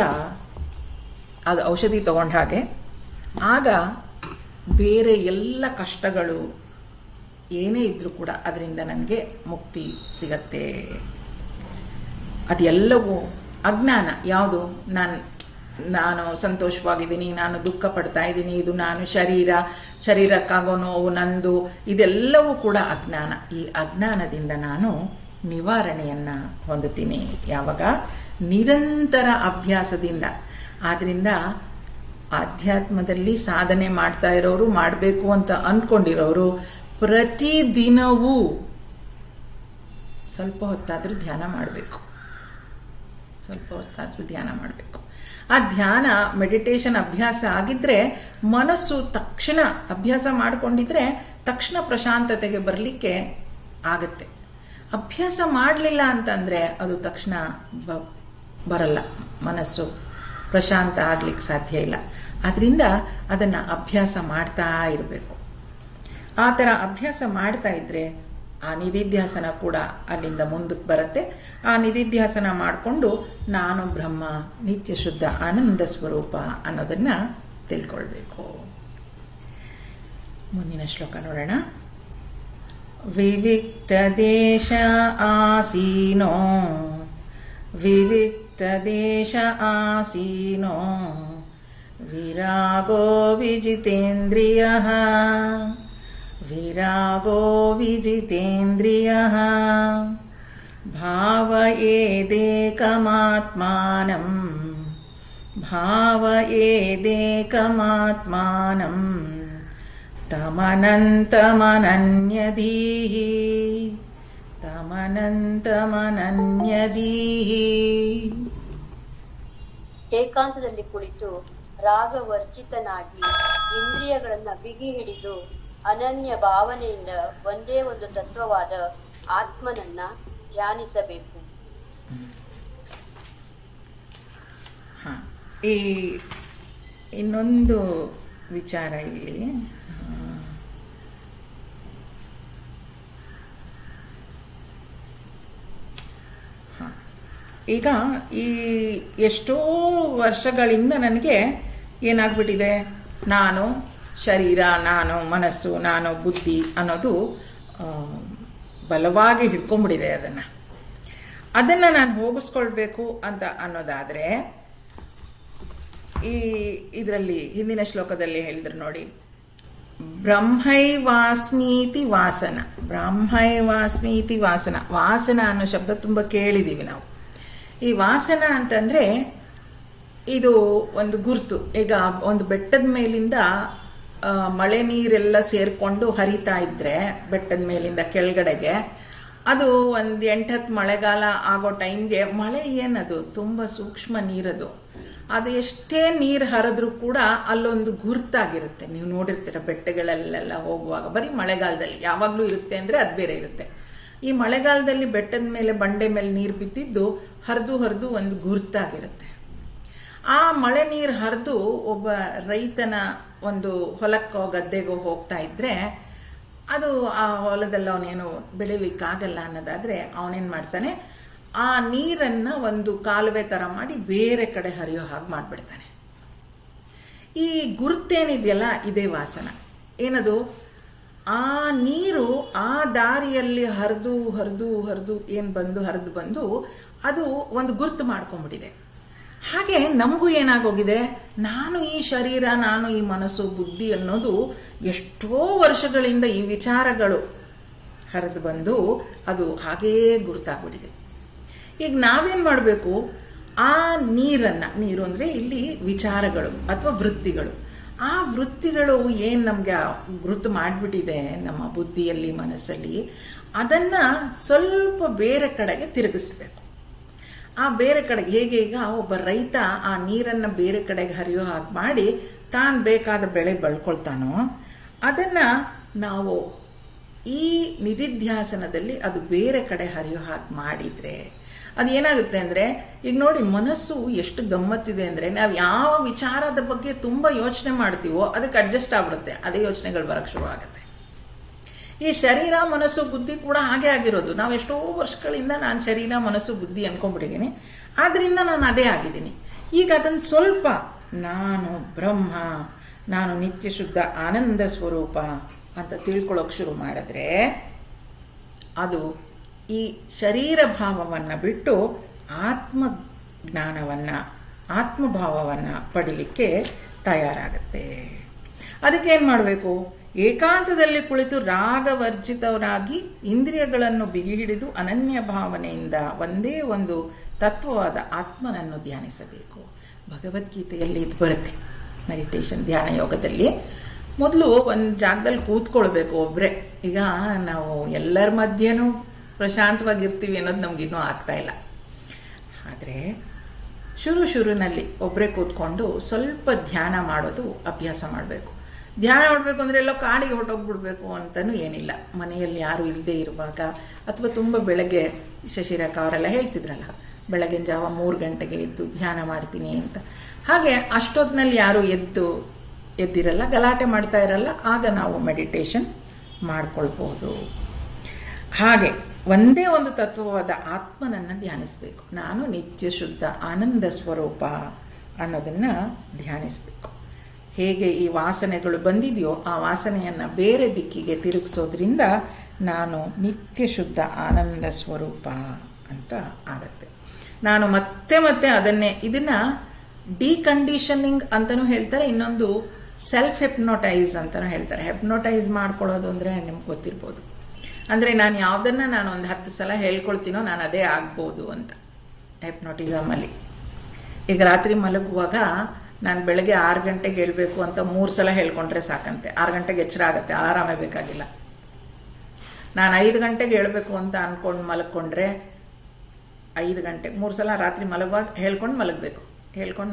ಅದು ಔಷಧಿ ತಗೊಂಡ ಹಾಗೆ, ಆಗ ಬೇರೆ ಎಲ್ಲ ಕಷ್ಟಗಳು ಏನೇ ಇದ್ದರೂ ಕೂಡ ಅದರಿಂದ ನನಗೆ ಮುಕ್ತಿ ಸಿಗತ್ತೆ. ಅದೆಲ್ಲವೂ ಅಜ್ಞಾನ. ಯಾವುದು? ನಾನು ಸಂತೋಷವಾಗಿದ್ದೀನಿ, ನಾನು ದುಃಖ ಪಡ್ತಾ ಇದ್ದೀನಿ, ಇದು ನಾನು ಶರೀರಕ್ಕಾಗೋ ನೋವು ನಂದು, ಇದೆಲ್ಲವೂ ಕೂಡ ಅಜ್ಞಾನ. ಈ ಅಜ್ಞಾನದಿಂದ ನಾನು ನಿವಾರಣೆಯನ್ನು ಹೊಂದುತ್ತೀನಿ. ಯಾವಾಗ? ನಿರಂತರ ಅಭ್ಯಾಸದಿಂದ. ಆದ್ದರಿಂದ ಆಧ್ಯಾತ್ಮದಲ್ಲಿ ಸಾಧನೆ ಮಾಡ್ತಾ ಇರೋರು, ಮಾಡಬೇಕು ಅಂತ ಅಂದ್ಕೊಂಡಿರೋರು ಪ್ರತಿದಿನವೂ ಸ್ವಲ್ಪ ಹೊತ್ತಾದರೂ ಧ್ಯಾನ ಮಾಡಬೇಕು. ಆ ಧ್ಯಾನ ಮೆಡಿಟೇಷನ್ ಅಭ್ಯಾಸ ಆಗಿದ್ದರೆ ಮನಸ್ಸು ತಕ್ಷಣ ಅಭ್ಯಾಸ ಮಾಡಿಕೊಂಡಿದ್ರೆ ತಕ್ಷಣ ಪ್ರಶಾಂತತೆಗೆ ಬರಲಿಕ್ಕೆ ಆಗುತ್ತೆ. ಅಭ್ಯಾಸ ಮಾಡಲಿಲ್ಲ ಅಂತಂದರೆ ಅದು ತಕ್ಷಣ ಬರಲ್ಲ, ಮನಸ್ಸು ಪ್ರಶಾಂತ ಆಗಲಿಕ್ಕೆ ಸಾಧ್ಯ ಇಲ್ಲ. ಆದ್ದರಿಂದ ಅದನ್ನು ಅಭ್ಯಾಸ ಮಾಡ್ತಾ ಇರಬೇಕು. ಆ ಥರ ಅಭ್ಯಾಸ ಮಾಡ್ತಾ ಇದ್ದರೆ ಆ ನಿಧಿಧ್ಯಾಸನ ಕೂಡ ಅಲ್ಲಿಂದ ಮುಂದಕ್ಕೆ ಬರುತ್ತೆ. ಆ ನಿಧಿಧ್ಯಾಸನ ಮಾಡಿಕೊಂಡು ನಾನು ಬ್ರಹ್ಮ, ನಿತ್ಯ ಶುದ್ಧ ಆನಂದ ಸ್ವರೂಪ ಅನ್ನೋದನ್ನು ತಿಳ್ಕೊಳ್ಬೇಕು. ಮುಂದಿನ ಶ್ಲೋಕ ನೋಡೋಣ. ವಿವಿಕ್ತ ದೇಶ ಆಸೀನೋ ವಿವಿಕ್ತ ದೇಶ ಆಸೀನೋ ವಿರಾಗೋ ವಿಜಿತೇಂದ್ರಿಯಃ ವಿರಾಗೋ ವಿಜಿತೇಂದ್ರಿಯಃ ಭಾವಯೇದೇಕಮಾತ್ಮಾನಂ ಭಾವಯೇದೇಕಮಾತ್ಮಾನಂ ತಮನಂತಮನನ್ಯಧೀಃ ತಮನಂತಮನನ್ಯಧೀಃ. ಏಕಾಂತದಲ್ಲಿ ಕುಳಿತು ರಾಗವರ್ಜಿತನಾಗಿ ಇಂದ್ರಿಯಗಳನ್ನ ಬಿಗಿ ಹಿಡಿದು ಅನನ್ಯ ಭಾವನೆಯಿಂದ ಒಂದೇ ಒಂದು ತತ್ವವಾದ ಆತ್ಮನನ್ನ ಧ್ಯಾನಿಸಬೇಕು. ಈ ಇನ್ನೊಂದು ವಿಚಾರ ಇಲ್ಲಿ, ಈಗ ಈ ಎಷ್ಟೋ ವರ್ಷಗಳಿಂದ ನನಗೆ ಏನಾಗ್ಬಿಟ್ಟಿದೆ, ನಾನು ಶರೀರ, ನಾನು ಮನಸ್ಸು, ನಾನು ಬುದ್ಧಿ ಅನ್ನೋದು ಬಲವಾಗಿ ಹಿಡ್ಕೊಂಡ್ಬಿಟ್ಟಿದೆ. ಅದನ್ನು ನಾನು ಹೋಗಿಸ್ಕೊಳ್ಬೇಕು ಅಂತ ಅನ್ನೋದಾದರೆ ಇದರಲ್ಲಿ ಹಿಂದಿನ ಶ್ಲೋಕದಲ್ಲಿ ಹೇಳಿದ್ರು ನೋಡಿ, ಬ್ರಹ್ಮೈವಾಸ್ಮೀತಿ ವಾಸನ. ಬ್ರಹ್ಮೈವಾಸ್ಮೀತಿ ವಾಸನ, ವಾಸನ ಅನ್ನೋ ಶಬ್ದ ತುಂಬ ಕೇಳಿದ್ದೀವಿ ನಾವು. ಈ ವಾಸನ ಅಂತಂದರೆ ಇದು ಒಂದು ಗುರುತು. ಈಗ ಒಂದು ಬೆಟ್ಟದ ಮೇಲಿಂದ ಮಳೆ ನೀರೆಲ್ಲ ಸೇರಿಕೊಂಡು ಹರಿತಾ ಇದ್ದರೆ ಬೆಟ್ಟದ ಮೇಲಿಂದ ಕೆಳಗಡೆಗೆ, ಅದು ಒಂದು 8-10 ಮಳೆಗಾಲ ಆಗೋ ಟೈಮ್ಗೆ ಮಳೆ ಏನದು ತುಂಬ ಸೂಕ್ಷ್ಮ ನೀರದು, ಅದು ಎಷ್ಟೇ ನೀರು ಹರಿದ್ರೂ ಕೂಡ ಅಲ್ಲೊಂದು ಗುರುತಾಗಿರುತ್ತೆ. ನೀವು ನೋಡಿರ್ತೀರ ಬೆಟ್ಟಗಳಲ್ಲೆಲ್ಲ ಹೋಗುವಾಗ, ಬರೀ ಮಳೆಗಾಲದಲ್ಲಿ ಯಾವಾಗಲೂ ಇರುತ್ತೆ ಅಂದರೆ ಅದು ಬೇರೆ ಇರುತ್ತೆ. ಈ ಮಳೆಗಾಲದಲ್ಲಿ ಬೆಟ್ಟದ ಮೇಲೆ ಬಂಡೆ ಮೇಲೆ ನೀರು ಬಿದ್ದಿದ್ದು ಹರಿದು ಹರಿದು ಒಂದು ಗುರುತಾಗಿರುತ್ತೆ. ಆ ಮಳೆ ನೀರು ಹರಿದು ಒಬ್ಬ ರೈತನ ಒಂದು ಹೊಲಕ್ಕೋ ಗದ್ದೆಗೋ ಹೋಗ್ತಾ ಇದ್ದರೆ ಅದು ಆ ಹೊಲದಲ್ಲಿ ಅವನೇನು ಬೆಳಿಲಿಕ್ಕಾಗಲ್ಲ ಅನ್ನೋದಾದರೆ ಅವನೇನು ಮಾಡ್ತಾನೆ, ಆ ನೀರನ್ನು ಒಂದು ಕಾಲುವೆ ಥರ ಮಾಡಿ ಬೇರೆ ಕಡೆ ಹರಿಯೋ ಹಾಗೆ ಮಾಡಿಬಿಡ್ತಾನೆ. ಈ ಗುರುತೇನಿದೆಯಲ್ಲ ಇದೇ ವಾಸನ. ಏನದು, ಆ ನೀರು ಆ ದಾರಿಯಲ್ಲಿ ಹರಿದು ಹರಿದು ಹರಿದು ಏನು ಬಂದು ಹರಿದು ಬಂದು ಅದು ಒಂದು ಗುರುತು ಮಾಡ್ಕೊಂಡ್ಬಿಟ್ಟಿದೆ. ಹಾಗೆ ನಮಗೂ ಏನಾಗೋಗಿದೆ, ನಾನು ಈ ಶರೀರ, ನಾನು ಈ ಮನಸ್ಸು, ಬುದ್ಧಿ ಅನ್ನೋದು ಎಷ್ಟೋ ವರ್ಷಗಳಿಂದ ಈ ವಿಚಾರಗಳು ಹರಿದು ಬಂದು ಅದು ಹಾಗೇ ಗುರುತಾಗ್ಬಿಟ್ಟಿದೆ. ಈಗ ನಾವೇನು ಮಾಡಬೇಕು, ಆ ನೀರನ್ನು, ನೀರು ಅಂದರೆ ಇಲ್ಲಿ ವಿಚಾರಗಳು ಅಥವಾ ವೃತ್ತಿಗಳು, ಆ ವೃತ್ತಿಗಳು ಏನು ನಮಗೆ ಗುರುತು ಮಾಡಿಬಿಟ್ಟಿದೆ ನಮ್ಮ ಬುದ್ಧಿಯಲ್ಲಿ, ಮನಸ್ಸಲ್ಲಿ, ಅದನ್ನು ಸ್ವಲ್ಪ ಬೇರೆ ಕಡೆಗೆ ತಿರುಗಿಸ್ಬೇಕು. ಆ ಬೇರೆ ಕಡೆಗೆ ಹೇಗೆ, ಈಗ ಒಬ್ಬ ರೈತ ಆ ನೀರನ್ನು ಬೇರೆ ಕಡೆಗೆ ಹರಿಯೋ ಹಾಗೆ ಮಾಡಿ ತಾನು ಬೇಕಾದ ಬೆಳೆ ಬೆಳ್ಕೊಳ್ತಾನೋ, ಅದನ್ನು ನಾವು ಈ ನಿಧಿಧ್ಯಾಸನದಲ್ಲಿ ಅದು ಬೇರೆ ಕಡೆ ಹರಿಯೋ ಹಾಗೆ ಮಾಡಿದರೆ ಅದೇನಾಗುತ್ತೆ ಅಂದರೆ, ಈಗ ನೋಡಿ ಮನಸ್ಸು ಎಷ್ಟು ಗಮ್ಮತ್ತಿದೆ ಅಂದರೆ, ನಾವು ಯಾವ ವಿಚಾರದ ಬಗ್ಗೆ ತುಂಬ ಯೋಚನೆ ಮಾಡ್ತೀವೋ ಅದಕ್ಕೆ ಅಡ್ಜಸ್ಟ್ ಆಗ್ಬಿಡುತ್ತೆ, ಅದೇ ಯೋಚನೆಗಳು ಬರೋಕ್ಕೆ ಶುರು ಆಗುತ್ತೆ. ಈ ಶರೀರ, ಮನಸ್ಸು, ಬುದ್ಧಿ ಕೂಡ ಹಾಗೆ ಆಗಿರೋದು. ನಾವು ಎಷ್ಟೋ ವರ್ಷಗಳಿಂದ ನಾನು ಶರೀರ, ಮನಸ್ಸು, ಬುದ್ಧಿ ಅಂದ್ಕೊಂಡ್ಬಿಟ್ಟಿದ್ದೀನಿ, ಆದ್ದರಿಂದ ನಾನು ಅದೇ ಆಗಿದ್ದೀನಿ. ಈಗ ಅದನ್ನು ಸ್ವಲ್ಪ ನಾನು ಬ್ರಹ್ಮ, ನಾನು ನಿತ್ಯ ಶುದ್ಧ ಆನಂದ ಸ್ವರೂಪ ಅಂತ ತಿಳ್ಕೊಳ್ಳೋಕೆ ಶುರು ಮಾಡಿದ್ರೆ ಅದು ಈ ಶರೀರ ಭಾವವನ್ನು ಬಿಟ್ಟು ಆತ್ಮಜ್ಞಾನವನ್ನು, ಆತ್ಮಭಾವವನ್ನು ಪಡೀಲಿಕ್ಕೆ ತಯಾರಾಗುತ್ತೆ. ಅದಕ್ಕೇನು ಮಾಡಬೇಕು, ಏಕಾಂತದಲ್ಲಿ ಕುಳಿತು ರಾಗವರ್ಜಿತವರಾಗಿ ಇಂದ್ರಿಯಗಳನ್ನು ಬಿಗಿ ಹಿಡಿದು ಅನನ್ಯ ಭಾವನೆಯಿಂದ ಒಂದೇ ಒಂದು ತತ್ವವಾದ ಆತ್ಮನನ್ನು ಧ್ಯಾನಿಸಬೇಕು. ಭಗವದ್ಗೀತೆಯಲ್ಲಿ ಇದು ಬರುತ್ತೆ, ಮೆಡಿಟೇಷನ್ ಧ್ಯಾನ ಯೋಗದಲ್ಲಿ. ಮೊದಲು ಒಂದು ಜಾಗದಲ್ಲಿ ಕೂತ್ಕೊಳ್ಬೇಕು ಒಬ್ಬರೇ. ಈಗ ನಾವು ಎಲ್ಲರ ಮಧ್ಯೆನೂ ಪ್ರಶಾಂತವಾಗಿರ್ತೀವಿ ಅನ್ನೋದು ನಮಗಿನ್ನೂ ಆಗ್ತಾಯಿಲ್ಲ. ಆದರೆ ಶುರುನಲ್ಲಿ ಒಬ್ಬರೇ ಕೂತ್ಕೊಂಡು ಸ್ವಲ್ಪ ಧ್ಯಾನ ಮಾಡೋದು ಅಭ್ಯಾಸ ಮಾಡಬೇಕು. ಧ್ಯಾನ ಮಾಡಬೇಕು ಅಂದರೆ ಎಲ್ಲೋ ಕಾಡಿಗೆ ಹೊರಟೋಗ್ಬಿಡ್ಬೇಕು ಅಂತಲೂ ಏನಿಲ್ಲ. ಮನೆಯಲ್ಲಿ ಯಾರೂ ಇಲ್ಲದೆ ಇರುವಾಗ, ಅಥವಾ ತುಂಬ ಬೆಳಗ್ಗೆ ಶಶಿರೇಖಾ ಅವರೆಲ್ಲ ಹೇಳ್ತಿದ್ರಲ್ಲ, ಬೆಳಗಿನ ಜಾವ 3 ಗಂಟೆಗೆ ಎದ್ದು ಧ್ಯಾನ ಮಾಡ್ತೀನಿ ಅಂತ. ಹಾಗೆ ಅಷ್ಟೊತ್ತಿನಲ್ಲಿ ಯಾರೂ ಎದ್ದಿರಲ್ಲ, ಗಲಾಟೆ ಮಾಡ್ತಾ ಇರಲ್ಲ, ಆಗ ನಾವು ಮೆಡಿಟೇಷನ್ ಮಾಡ್ಕೊಳ್ಬೋದು. ಹಾಗೆ ಒಂದೇ ಒಂದು ತತ್ವವಾದ ಆತ್ಮನನ್ನು ಧ್ಯಾನಿಸಬೇಕು. ನಾನು ನಿತ್ಯ ಶುದ್ಧ ಆನಂದ ಸ್ವರೂಪ ಅನ್ನೋದನ್ನು ಧ್ಯಾನಿಸಬೇಕು. ಹೇಗೆ ಈ ವಾಸನೆಗಳು ಬಂದಿದೆಯೋ ಆ ವಾಸನೆಯನ್ನು ಬೇರೆ ದಿಕ್ಕಿಗೆ ತಿರುಗಿಸೋದ್ರಿಂದ ನಾನು ನಿತ್ಯ ಶುದ್ಧ ಆನಂದ ಸ್ವರೂಪ ಅಂತ ಆಗುತ್ತೆ. ನಾನು ಮತ್ತೆ ಮತ್ತೆ ಇದನ್ನು ಡಿಕಂಡೀಷನಿಂಗ್ ಅಂತಲೂ ಹೇಳ್ತಾರೆ, ಇನ್ನೊಂದು ಸೆಲ್ಫ್ ಹೆಪ್ನೋಟೈಸ್ ಅಂತಲೂ ಹೇಳ್ತಾರೆ. ಹೆಪ್ನೋಟೈಸ್ ಮಾಡ್ಕೊಳ್ಳೋದು ಅಂದರೆ ನಿಮ್ಗೆ ಗೊತ್ತಿರ್ಬೋದು. ಅಂದರೆ ನಾನು ಯಾವುದನ್ನು ನಾನು ಒಂದು 10 ಸಲ ಹೇಳ್ಕೊಳ್ತೀನೋ ನಾನು ಅದೇ ಆಗ್ಬೋದು ಅಂತ ಹೆಪ್ನೋಟಿಸಮಲ್ಲಿ. ಈಗ ರಾತ್ರಿ ಮಲಗುವಾಗ ನಾನು ಬೆಳಗ್ಗೆ 6 ಗಂಟೆಗೆ ಹೇಳಬೇಕು ಅಂತ 3 ಸಲ ಹೇಳ್ಕೊಂಡ್ರೆ ಸಾಕಂತೆ, 6 ಗಂಟೆಗೆ ಎಚ್ಚರ ಆಗುತ್ತೆ, ಆರಾಮೇ ಬೇಕಾಗಿಲ್ಲ. ನಾನು 5 ಗಂಟೆಗೆ ಹೇಳಬೇಕು ಅಂತ ಅಂದ್ಕೊಂಡು ಮಲ್ಕೊಂಡ್ರೆ 5 ಗಂಟೆಗೆ 3 ಸಲ ರಾತ್ರಿ ಮಲಗುವಾಗ ಹೇಳ್ಕೊಂಡು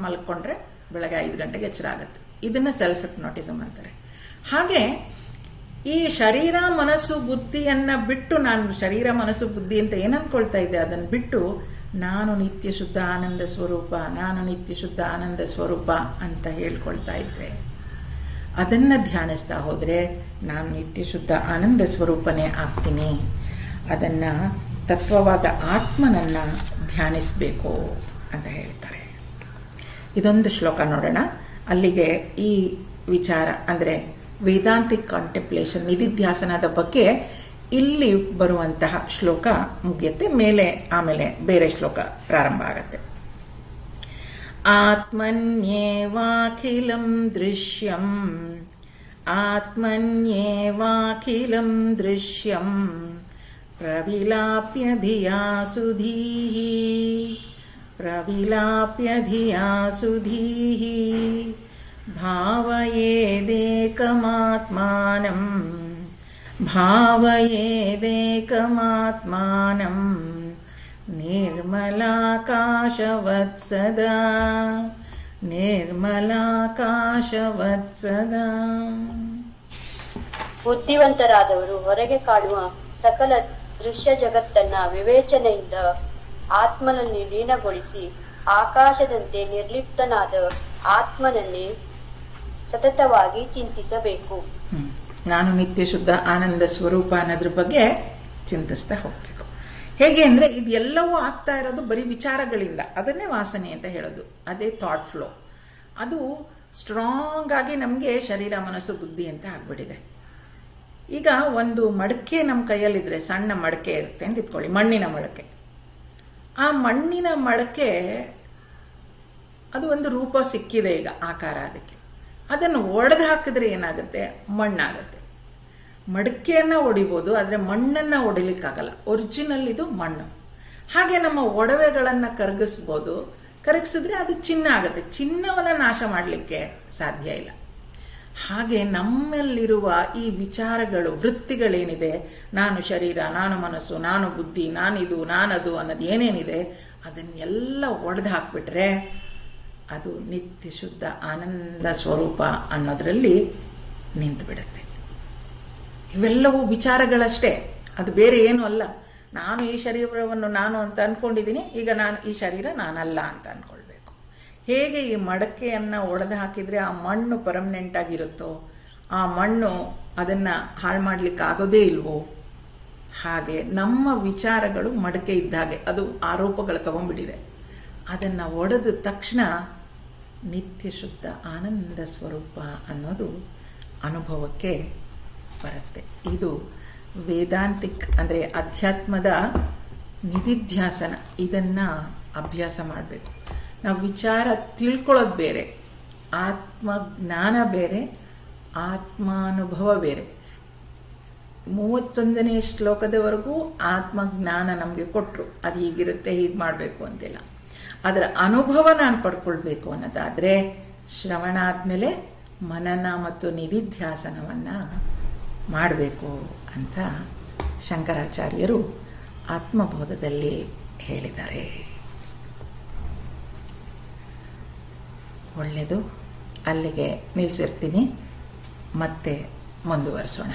ಮಲಗ್ಕೊಂಡ್ರೆ ಬೆಳಗ್ಗೆ 5 ಗಂಟೆಗೆ ಎಚ್ಚರ ಆಗುತ್ತೆ. ಇದನ್ನು ಸೆಲ್ಫ್ ಹಿಪ್ನೋಟಿಸಮ್ ಅಂತಾರೆ. ಹಾಗೆ ಈ ಶರೀರ ಮನಸ್ಸು ಬುದ್ಧಿಯನ್ನು ಬಿಟ್ಟು, ನಾನು ಶರೀರ ಮನಸ್ಸು ಬುದ್ಧಿ ಅಂತ ಏನು ಅಂದ್ಕೊಳ್ತಾ ಇದ್ದೆ ಅದನ್ನು ಬಿಟ್ಟು ನಾನು ನಿತ್ಯ ಶುದ್ಧ ಆನಂದ ಸ್ವರೂಪ, ನಾನು ನಿತ್ಯ ಶುದ್ಧ ಆನಂದ ಸ್ವರೂಪ ಅಂತ ಹೇಳ್ಕೊಳ್ತಾ ಇದ್ದರೆ, ಅದನ್ನು ಧ್ಯಾನಿಸ್ತಾ ಹೋದರೆ ನಾನು ನಿತ್ಯ ಶುದ್ಧ ಆನಂದ ಸ್ವರೂಪನೇ ಆಗ್ತೀನಿ. ಅದನ್ನು ತತ್ವವಾದ ಆತ್ಮನನ್ನು ಧ್ಯಾನಿಸಬೇಕು ಅಂತ ಹೇಳ್ತಾರೆ. ಇದೊಂದು ಶ್ಲೋಕ ನೋಡೋಣ. ಅಲ್ಲಿಗೆ ಈ ವಿಚಾರ ಅಂದರೆ ವೇದಾಂತಿಕ್ ಕಾಂಟೆಂಪ್ಲೇಷನ್, ನಿಧಿಧ್ಯಾಸನದ ಬಗ್ಗೆ ಇಲ್ಲಿ ಬರುವಂತಹ ಶ್ಲೋಕ ಮುಗಿಯುತ್ತೆ. ಆಮೇಲೆ ಬೇರೆ ಶ್ಲೋಕ ಪ್ರಾರಂಭ ಆಗತ್ತೆ. ಆತ್ಮನ್ಯೇವಾಖಿಲಂ ದೃಶ್ಯಂ, ಆತ್ಮನ್ಯೇವಾಖಿಲಂ ದೃಶ್ಯಂ ಪ್ರವಿಲಾಪ್ಯ ಧಿಯಾ ಸುಧೀಃ, ಪ್ರವಿಲಾಪ್ಯ ಧಿಯಾ ಸುಧೀಃ ಭಾವಯೇದೇಕಮಾತ್ಮಾನಂ, ಭಾವಯೇದೇಕಮಾತ್ಮಾನಂ ನಿರ್ಮಲಾಕಾಶವತ್ ಸದಾ, ನಿರ್ಮಲಾಕಾಶವತ್ ಸದಾ. ಬುದ್ಧಿವಂತರಾದವರು ಹೊರಗೆ ಕಾಣುವ ಸಕಲ ದೃಶ್ಯ ಜಗತ್ತನ್ನ ವಿವೇಚನೆಯಿಂದ ಆತ್ಮನನ್ನು ಲೀನಗೊಳಿಸಿ ಆಕಾಶದಂತೆ ನಿರ್ಲಿಪ್ತನಾದ ಆತ್ಮನನ್ನೇ ಸತತವಾಗಿ ಚಿಂತಿಸಬೇಕು. ನಾನು ನಿತ್ಯ ಶುದ್ಧ ಆನಂದ ಸ್ವರೂಪ ಅನ್ನೋದ್ರ ಬಗ್ಗೆ ಚಿಂತಿಸ್ತಾ ಹೋಗ್ಬೇಕು. ಹೇಗೆ ಅಂದರೆ ಇದೆಲ್ಲವೂ ಆಗ್ತಾ ಇರೋದು ಬರೀ ವಿಚಾರಗಳಿಂದ, ಅದನ್ನೇ ವಾಸನೆ ಅಂತ ಹೇಳೋದು. ಅದೇ ಥಾಟ್ ಫ್ಲೋ. ಅದು ಸ್ಟ್ರಾಂಗ್ ಆಗಿ ನಮಗೆ ಶರೀರ ಮನಸ್ಸು ಬುದ್ಧಿ ಅಂತ ಆಗ್ಬಿಟ್ಟಿದೆ. ಈಗ ಒಂದು ಮಡಕೆ ನಮ್ಮ ಕೈಯಲ್ಲಿದ್ದರೆ, ಸಣ್ಣ ಮಡಕೆ ಇರುತ್ತೆ ಅಂತ ಇಟ್ಕೊಳ್ಳಿ, ಮಣ್ಣಿನ ಮಡಕೆ. ಆ ಮಣ್ಣಿನ ಮಡಕೆ ಅದು ಒಂದು ರೂಪ ಸಿಕ್ಕಿದೆ, ಈಗ ಆಕಾರ ಅದಕ್ಕೆ. ಅದನ್ನು ಒಡೆದು ಹಾಕಿದ್ರೆ ಏನಾಗುತ್ತೆ? ಮಣ್ಣಾಗುತ್ತೆ. ಮಡಕೆಯನ್ನು ಒಡಿಬೋದು, ಆದರೆ ಮಣ್ಣನ್ನು ಒಡಿಲಿಕ್ಕಾಗಲ್ಲ. ಒರಿಜಿನಲ್ ಇದು ಮಣ್ಣು. ಹಾಗೆ ನಮ್ಮ ಒಡವೆಗಳನ್ನು ಕರಗಿಸ್ಬೋದು, ಕರಗಿಸಿದ್ರೆ ಅದು ಚಿನ್ನ ಆಗುತ್ತೆ. ಚಿನ್ನವನ್ನು ನಾಶ ಮಾಡಲಿಕ್ಕೆ ಸಾಧ್ಯ ಇಲ್ಲ. ಹಾಗೆ ನಮ್ಮಲ್ಲಿರುವ ಈ ವಿಚಾರಗಳು, ವೃತ್ತಿಗಳೇನಿದೆ, ನಾನು ಶರೀರ, ನಾನು ಮನಸ್ಸು, ನಾನು ಬುದ್ಧಿ, ನಾನಿದು, ನಾನದು ಅನ್ನೋದು ಏನೇನಿದೆ ಅದನ್ನೆಲ್ಲ ಒಡೆದು ಹಾಕ್ಬಿಟ್ರೆ ಅದು ನಿತ್ಯ ಶುದ್ಧ ಆನಂದ ಸ್ವರೂಪ ಅನ್ನೋದರಲ್ಲಿ ನಿಂತು ಬಿಡುತ್ತೆ. ಇವೆಲ್ಲವೂ ವಿಚಾರಗಳಷ್ಟೇ, ಅದು ಬೇರೆ ಏನೂ ಅಲ್ಲ. ನಾನು ಈ ಶರೀರವನ್ನು ನಾನು ಅಂತ ಅಂದ್ಕೊಂಡಿದ್ದೀನಿ, ಈಗ ನಾನು ಈ ಶರೀರ ನಾನಲ್ಲ ಅಂತ ಅಂದ್ಕೊಳ್ಬೇಕು. ಹೇಗೆ ಈ ಮಡಕೆಯನ್ನು ಒಡೆದು ಹಾಕಿದರೆ ಆ ಮಣ್ಣು ಪರ್ಮನೆಂಟ್ ಆಗಿರುತ್ತೋ, ಆ ಮಣ್ಣು ಅದನ್ನು ಹಾಳು ಮಾಡಲಿಕ್ಕೆ ಆಗೋದೇ ಇಲ್ವೋ, ಹಾಗೆ ನಮ್ಮ ವಿಚಾರಗಳು ಮಡಕೆ ಇದ್ದಾಗೆ, ಅದು ಆರೋಪಗಳು ತಗೊಂಡ್ಬಿಟ್ಟಿದೆ. ಅದನ್ನು ಒಡೆದ ತಕ್ಷಣ ನಿತ್ಯ ಶುದ್ಧ ಆನಂದ ಸ್ವರೂಪ ಅನ್ನೋದು ಅನುಭವಕ್ಕೆ ಬರುತ್ತೆ. ಇದು ವೇದಾಂತಿಕ್ ಅಂದರೆ ಅಧ್ಯಾತ್ಮದ ನಿಧಿಧ್ಯಾಸನ. ಇದನ್ನು ಅಭ್ಯಾಸ ಮಾಡಬೇಕು. ನಾವು ವಿಚಾರ ತಿಳ್ಕೊಳ್ಳೋದು ಬೇರೆ, ಆತ್ಮಜ್ಞಾನ ಬೇರೆ, ಆತ್ಮಾನುಭವ ಬೇರೆ. 31ನೇ ಶ್ಲೋಕದವರೆಗೂ ಆತ್ಮಜ್ಞಾನ ನಮಗೆ ಕೊಟ್ಟರು, ಅದು ಹೀಗಿರುತ್ತೆ, ಹೀಗೆ ಮಾಡಬೇಕು ಅಂತಿಲ್ಲ. ಅದರ ಅನುಭವ ನಾನು ಪಡ್ಕೊಳ್ಬೇಕು ಅನ್ನೋದಾದರೆ ಶ್ರವಣ ಆದಮೇಲೆ ಮನನ ಮತ್ತು ನಿಧಿಧ್ಯಾಸನವನ್ನು ಮಾಡಬೇಕು ಅಂತ ಶಂಕರಾಚಾರ್ಯರು ಆತ್ಮಬೋಧದಲ್ಲಿ ಹೇಳಿದ್ದಾರೆ. ಒಳ್ಳೆಯದು, ಅಲ್ಲಿಗೆ ನಿಲ್ಲಿಸಿರ್ತೀನಿ. ಮತ್ತೆ ಮುಂದುವರಿಸೋಣ.